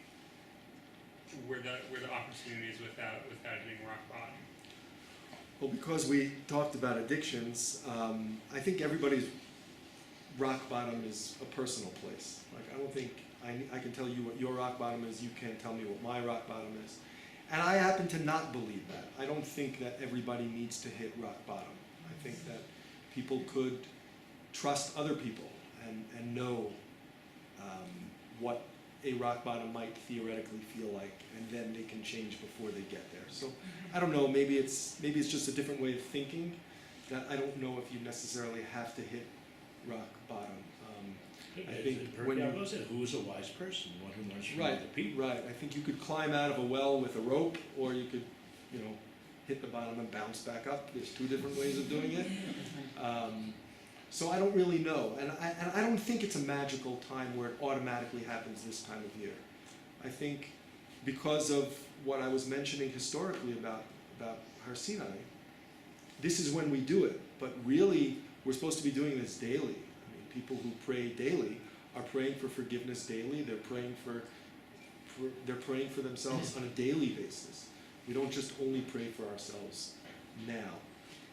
where the opportunity is without hitting rock bottom. Well, because we talked about addictions, I think everybody's rock bottom is a personal place. Like, I don't think I can tell you what your rock bottom is, you can't tell me what my rock bottom is. And I happen to not believe that. I don't think that everybody needs to hit rock bottom. I think that people could trust other people and know what a rock bottom might theoretically feel like, and then they can change before they get there. So I don't know, maybe it's just a different way of thinking, that I don't know if you necessarily have to hit rock bottom. I think when you said, who's a wise person? One who learns from right, other people. right. I think you could climb out of a well with a rope, or you could, hit the bottom and bounce back up. There's 2 different ways of doing it. So I don't really know, and I don't think it's a magical time where it automatically happens this time of year. I think because of what I was mentioning historically about Har Sinai, this is when we do it. But really, we're supposed to be doing this daily. People who pray daily are praying for forgiveness daily. They're praying for themselves on a daily basis. We don't just only pray for ourselves now.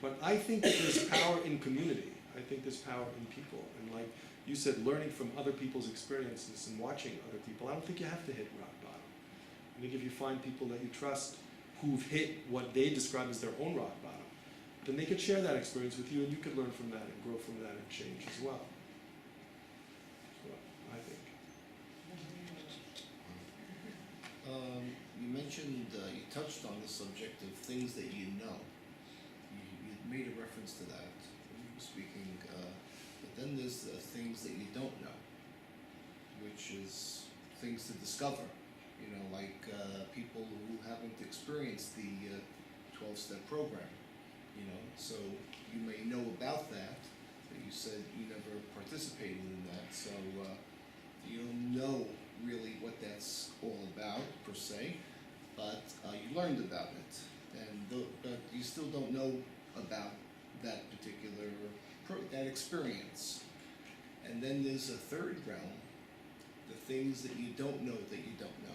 But I think that there's power in community. I think there's power in people. And like you said, learning from other people's experiences and watching other people, I don't think you have to hit rock bottom. I think if you find people that you trust who've hit what they describe as their own rock bottom, then they could share that experience with you and you could learn from that and grow from that and change as well. That's what I think. You mentioned, you touched on the subject of things that you know. You made a reference to that when you were speaking, but then there's things that you don't know, which is things to discover. You know, like people who haven't experienced the 12-step program. You know, so you may know about that, but you said you never participated in that, so you don't know really what that's all about per se, but you learned about it, and but you still don't know about that particular that experience. And then there's a third realm, the things that you don't know that you don't know.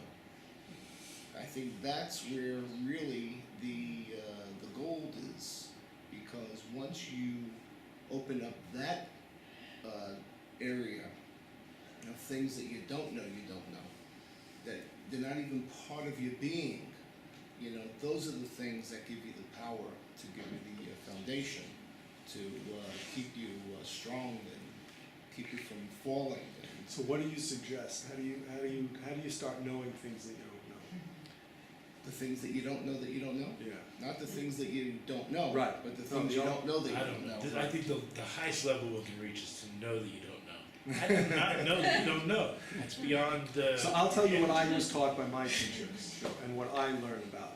I think that's where really the gold is, because once you open up that area of things that you don't know, that they're not even part of your being, you know, those are the things that give you the power to give you the foundation to keep you strong and keep you from falling. And So what do you suggest? How do you start knowing things that you don't know? the things that you don't know that you don't know, Yeah. not the things that you don't know, Right. but the No, things you you don't know that you I don't know. don't know. I think the highest level we can reach is to know that you don't know. I do not know that you don't know. That's beyond. So I'll tell you what I was taught by my teachers, and what I learn about,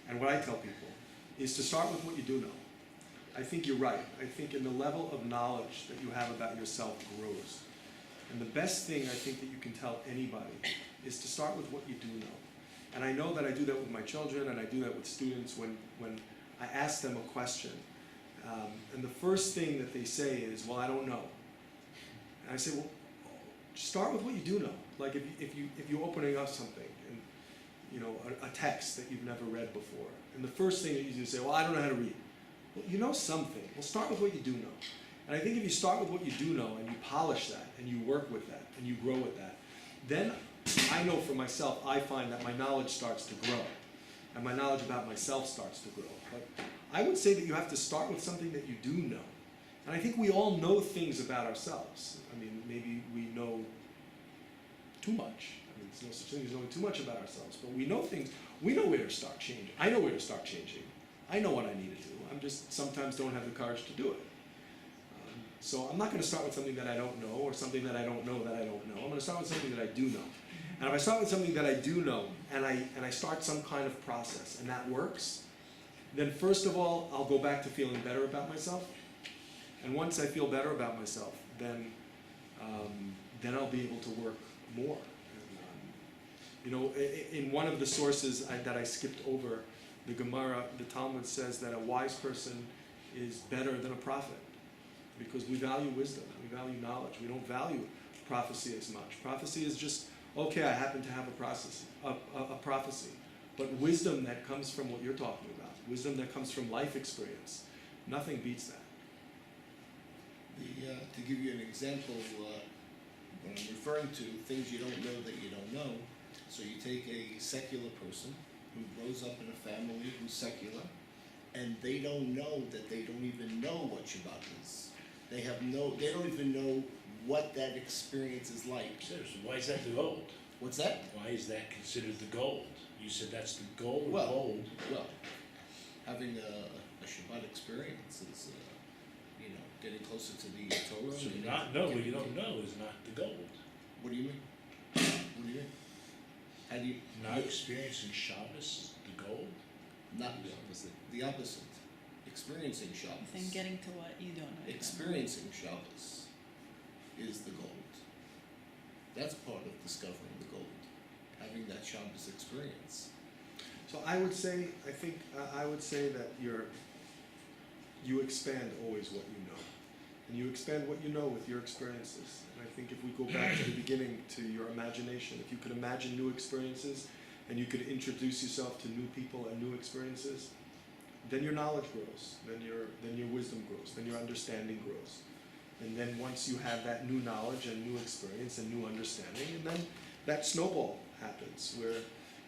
and what I tell people, is to start with what you do know. I think you're right. I think in the level of knowledge that you have about yourself grows. And the best thing I think that you can tell anybody is to start with what you do know. And I know that I do that with my children, and I do that with students when I ask them a question. And the first thing that they say is, well, I don't know. And I say, well, start with what you do know. Like if you're opening up something, and you know, a text that you've never read before, and the first thing that you do is say, well, I don't know how to read. Well, you know something. Well, start with what you do know. And I think if you start with what you do know, and you polish that, and you work with that, and you grow with that, then I know for myself, I find that my knowledge starts to grow, and my knowledge about myself starts to grow. But I would say that you have to start with something that you do know. And I think we all know things about ourselves. I mean, maybe we know too much. I mean, there's no such thing as knowing too much about ourselves, but we know things. We know where to start changing. I know where to start changing. I know what I need to do. I'm just sometimes don't have the courage to do it. So I'm not going to start with something that I don't know, or something that I don't know that I don't know. I'm going to start with something that I do know. And if I start with something that I do know, and I start some kind of process, and that works, then first of all, I'll go back to feeling better about myself. And once I feel better about myself, then I'll be able to work more. And, you know, in one of the sources that I skipped over, the Gemara, the Talmud says that a wise person is better than a prophet, because we value wisdom, we value knowledge. We don't value prophecy as much. Prophecy is just, okay, I happen to have a prophecy. But wisdom that comes from what you're talking about, wisdom that comes from life experience, nothing beats that. To give you an example, when I'm referring to things you don't know that you don't know, so you take a secular person who grows up in a family who's secular, and they don't know that they don't even know what Shabbat is. They don't even know what that experience is like. Seriously, why is that the gold? What's that? Why is that considered the gold? You said that's the gold. Well, gold. Well, having a Shabbat experience is, you know, getting closer to the Torah. So and not know what getting- you don't know is not the gold. What do you mean? What do you mean? How do you? Not experiencing Shabbos is the gold. Not the opposite. The opposite. Experiencing I Shabbos. think getting to what you don't know. you don't know. Experiencing Shabbos is the gold. That's part of discovering the gold. Having that Shabbos experience. So I would say, I would say that you expand always what you know. And you expand what you know with your experiences. And I think if we go back to the beginning, to your imagination, if you could imagine new experiences, and you could introduce yourself to new people and new experiences, then your knowledge grows, then your wisdom grows, then your understanding grows. And then once you have that new knowledge and new experience and new understanding, and then that snowball happens where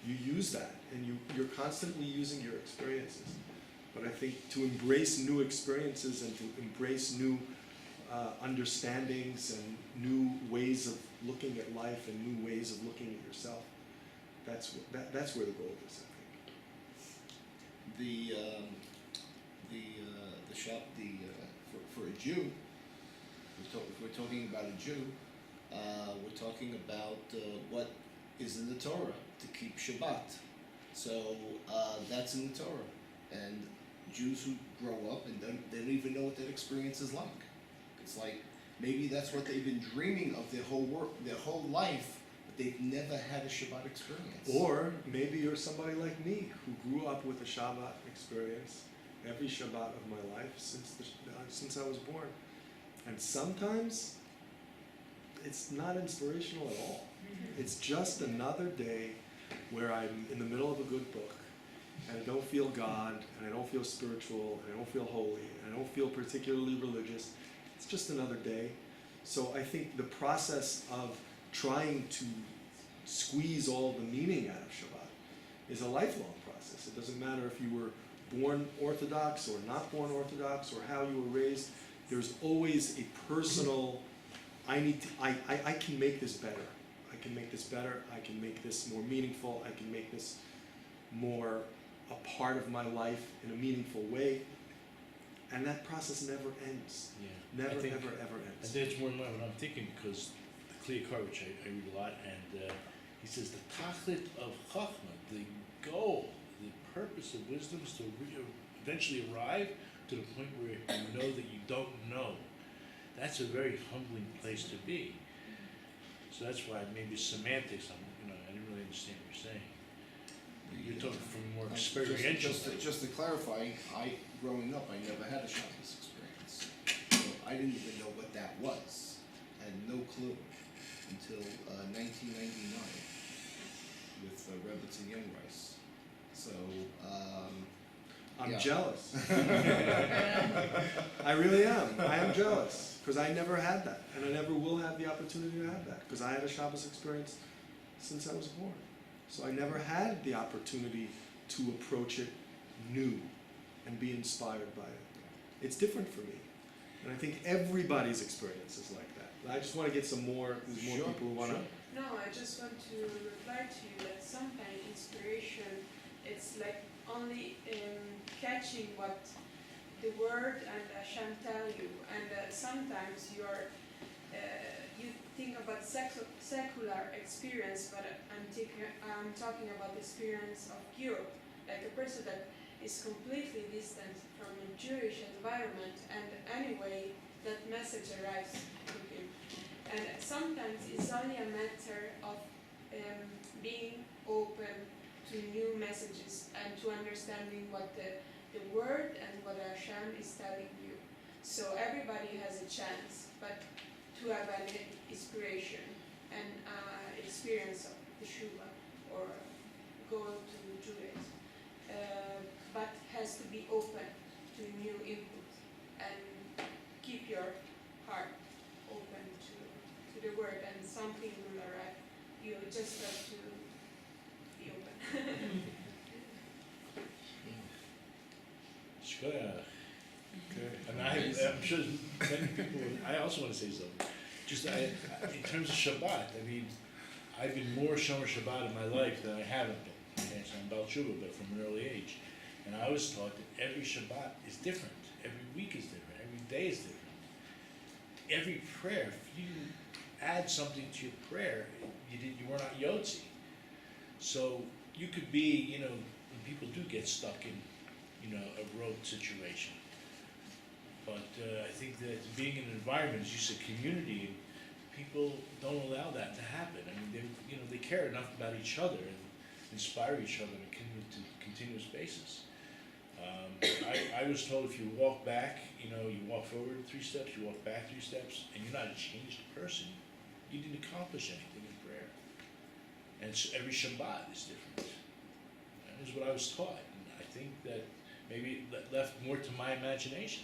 you use that and you're constantly using your experiences. But I think to embrace new experiences and to embrace new understandings and new ways of looking at life and new ways of looking at yourself, that's where the goal is, I think. The shop for a Jew. If we're talking about a Jew, we're talking about what is in the Torah to keep Shabbat. So that's in the Torah, and Jews who grow up and they don't even know what that experience is like. It's like maybe that's what they've been dreaming of their whole life, but they've never had a Shabbat experience. Or maybe you're somebody like me who grew up with a Shabbat experience every Shabbat of my life since I was born. And sometimes it's not inspirational at all. It's just another day where I'm in the middle of a good book and I don't feel God and I don't feel spiritual and I don't feel holy and I don't feel particularly religious. It's just another day. So I think the process of trying to squeeze all the meaning out of Shabbat is a lifelong process. It doesn't matter if you were born Orthodox or not born Orthodox or how you were raised. There's always a personal, I can make this better. I can make this better. I can make this more meaningful. I can make this more a part of my life in a meaningful way. And that process never ends. Yeah. Never, I think, ever I ends. think it's more than what I'm thinking because the Kli Yakar, which I read a lot, and he says the tachlit of Chachma, the goal, the purpose of wisdom is to eventually arrive to the point where you know that you don't know. That's a very humbling place to be. So that's why maybe semantics, I didn't really understand what you're saying. You're talking from more experiential. Just to clarify, growing up, I never had a Shabbos experience. So I didn't even know what that was. I had no clue until 1999 with Rebbetzin Young Rice. So, I'm yeah. jealous. I really am. I am jealous because I never had that, and I never will have the opportunity to have that because I had a Shabbos experience since I was born. So I never had the opportunity to approach it new and be inspired by it. It's different for me, and I think everybody's experience is like that. But I just want to get some more. There's more people who want to. No, I just want to reply to you that sometimes inspiration, it's like only catching what the word and Hashem tell you, and sometimes you think about secular experience, but I'm talking about the experience of Europe, like a person that is completely distant from a Jewish environment, and anyway that message arrives to him. And sometimes it's only a matter of being open to new messages and to understanding what the word and what Hashem is telling you. So everybody has a chance, but to have an inspiration and experience of Teshuvah or go to Judaism, but has to be open to new input and keep your heart open to the word, and something will arrive. You just have to be open. Shkoyach. And I'm sure many people, I also want to say something. Just in terms of Shabbat, I've been more Shomer Shabbat in my life than I haven't been. Okay, so I'm Baal Tshuva, but from an early age. And I was taught that every Shabbat is different. Every week is different. Every day is different. Every prayer, if you add something to your prayer, you were not Yotzi. So you could be, when people do get stuck in, a rote situation. But I think that being in an environment, as you said, community, people don't allow that to happen. They care enough about each other and inspire each other on a continuous basis. I was told if you walk back, you walk forward 3 steps, you walk back 3 steps, and you're not a changed person, you didn't accomplish anything in prayer. And every Shabbat is different. That is what I was taught. And I think that maybe left more to my imagination.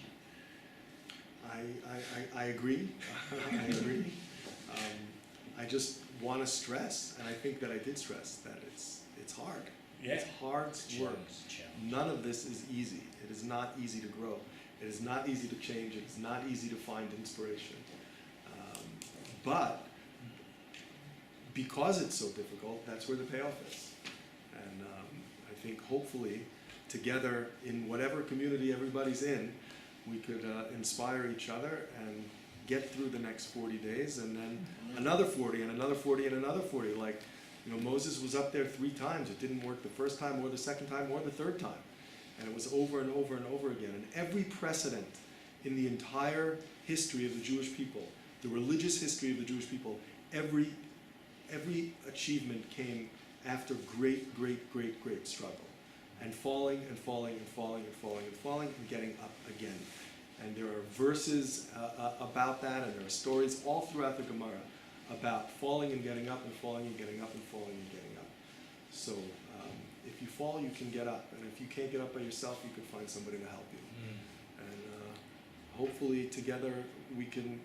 I agree. I agree. I just want to stress, and I think that I did stress, that it's hard. Yeah. It's hard work. It's a challenge. None of this is easy. It is not easy to grow. It is not easy to change. It is not easy to find inspiration. But because it's so difficult, that's where the payoff is. And I think hopefully together in whatever community everybody's in, we could inspire each other and get through the next 40 days, and then another 40 and another 40 and another 40. Like, Moses was up there 3 times. It didn't work the first time or the second time or the third time. And it was over and over and over again. And every precedent in the entire history of the Jewish people, the religious history of the Jewish people, every achievement came after great struggle. And falling and falling and falling and falling and falling and getting up again. And there are verses about that, and there are stories all throughout the Gemara about falling and getting up and falling and getting up and falling and getting up. So if you fall, you can get up. And if you can't get up by yourself, you can find somebody to help you. And hopefully together we can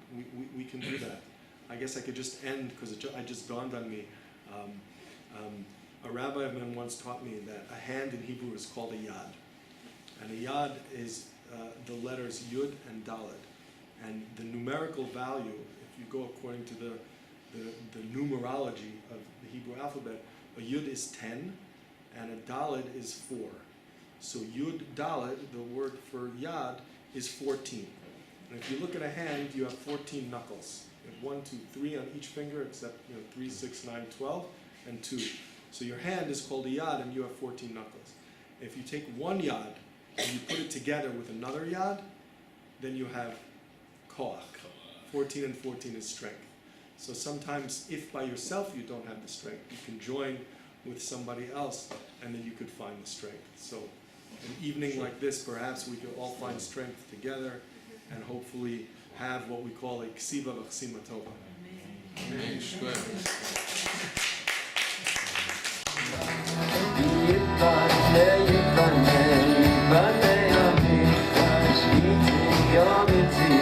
do that. I guess I could just end, because it just dawned on me. A rabbi of mine once taught me that a hand in Hebrew is called a yad. And a yad is the letters yud and daled. And the numerical value, if you go according to the numerology of the Hebrew alphabet, a yud is 10 and a daled is 4. So yud daled, the word for yad, is 14. And if you look at a hand, you have 14 knuckles. You have 1, 2, 3 on each finger, except 3, 6, 9, 12, and 2. So your hand is called a yad, and you have 14 knuckles. If you take one yad and you put it together with another yad, then you have koach. 14 and 14 is strength. So sometimes, if by yourself you don't have the strength, you can join with somebody else, and then you could find the strength. So an evening like this, perhaps we could all find strength together, and hopefully have what we call a ksiva v'chsima tova. Amen. Yiboneh Archives,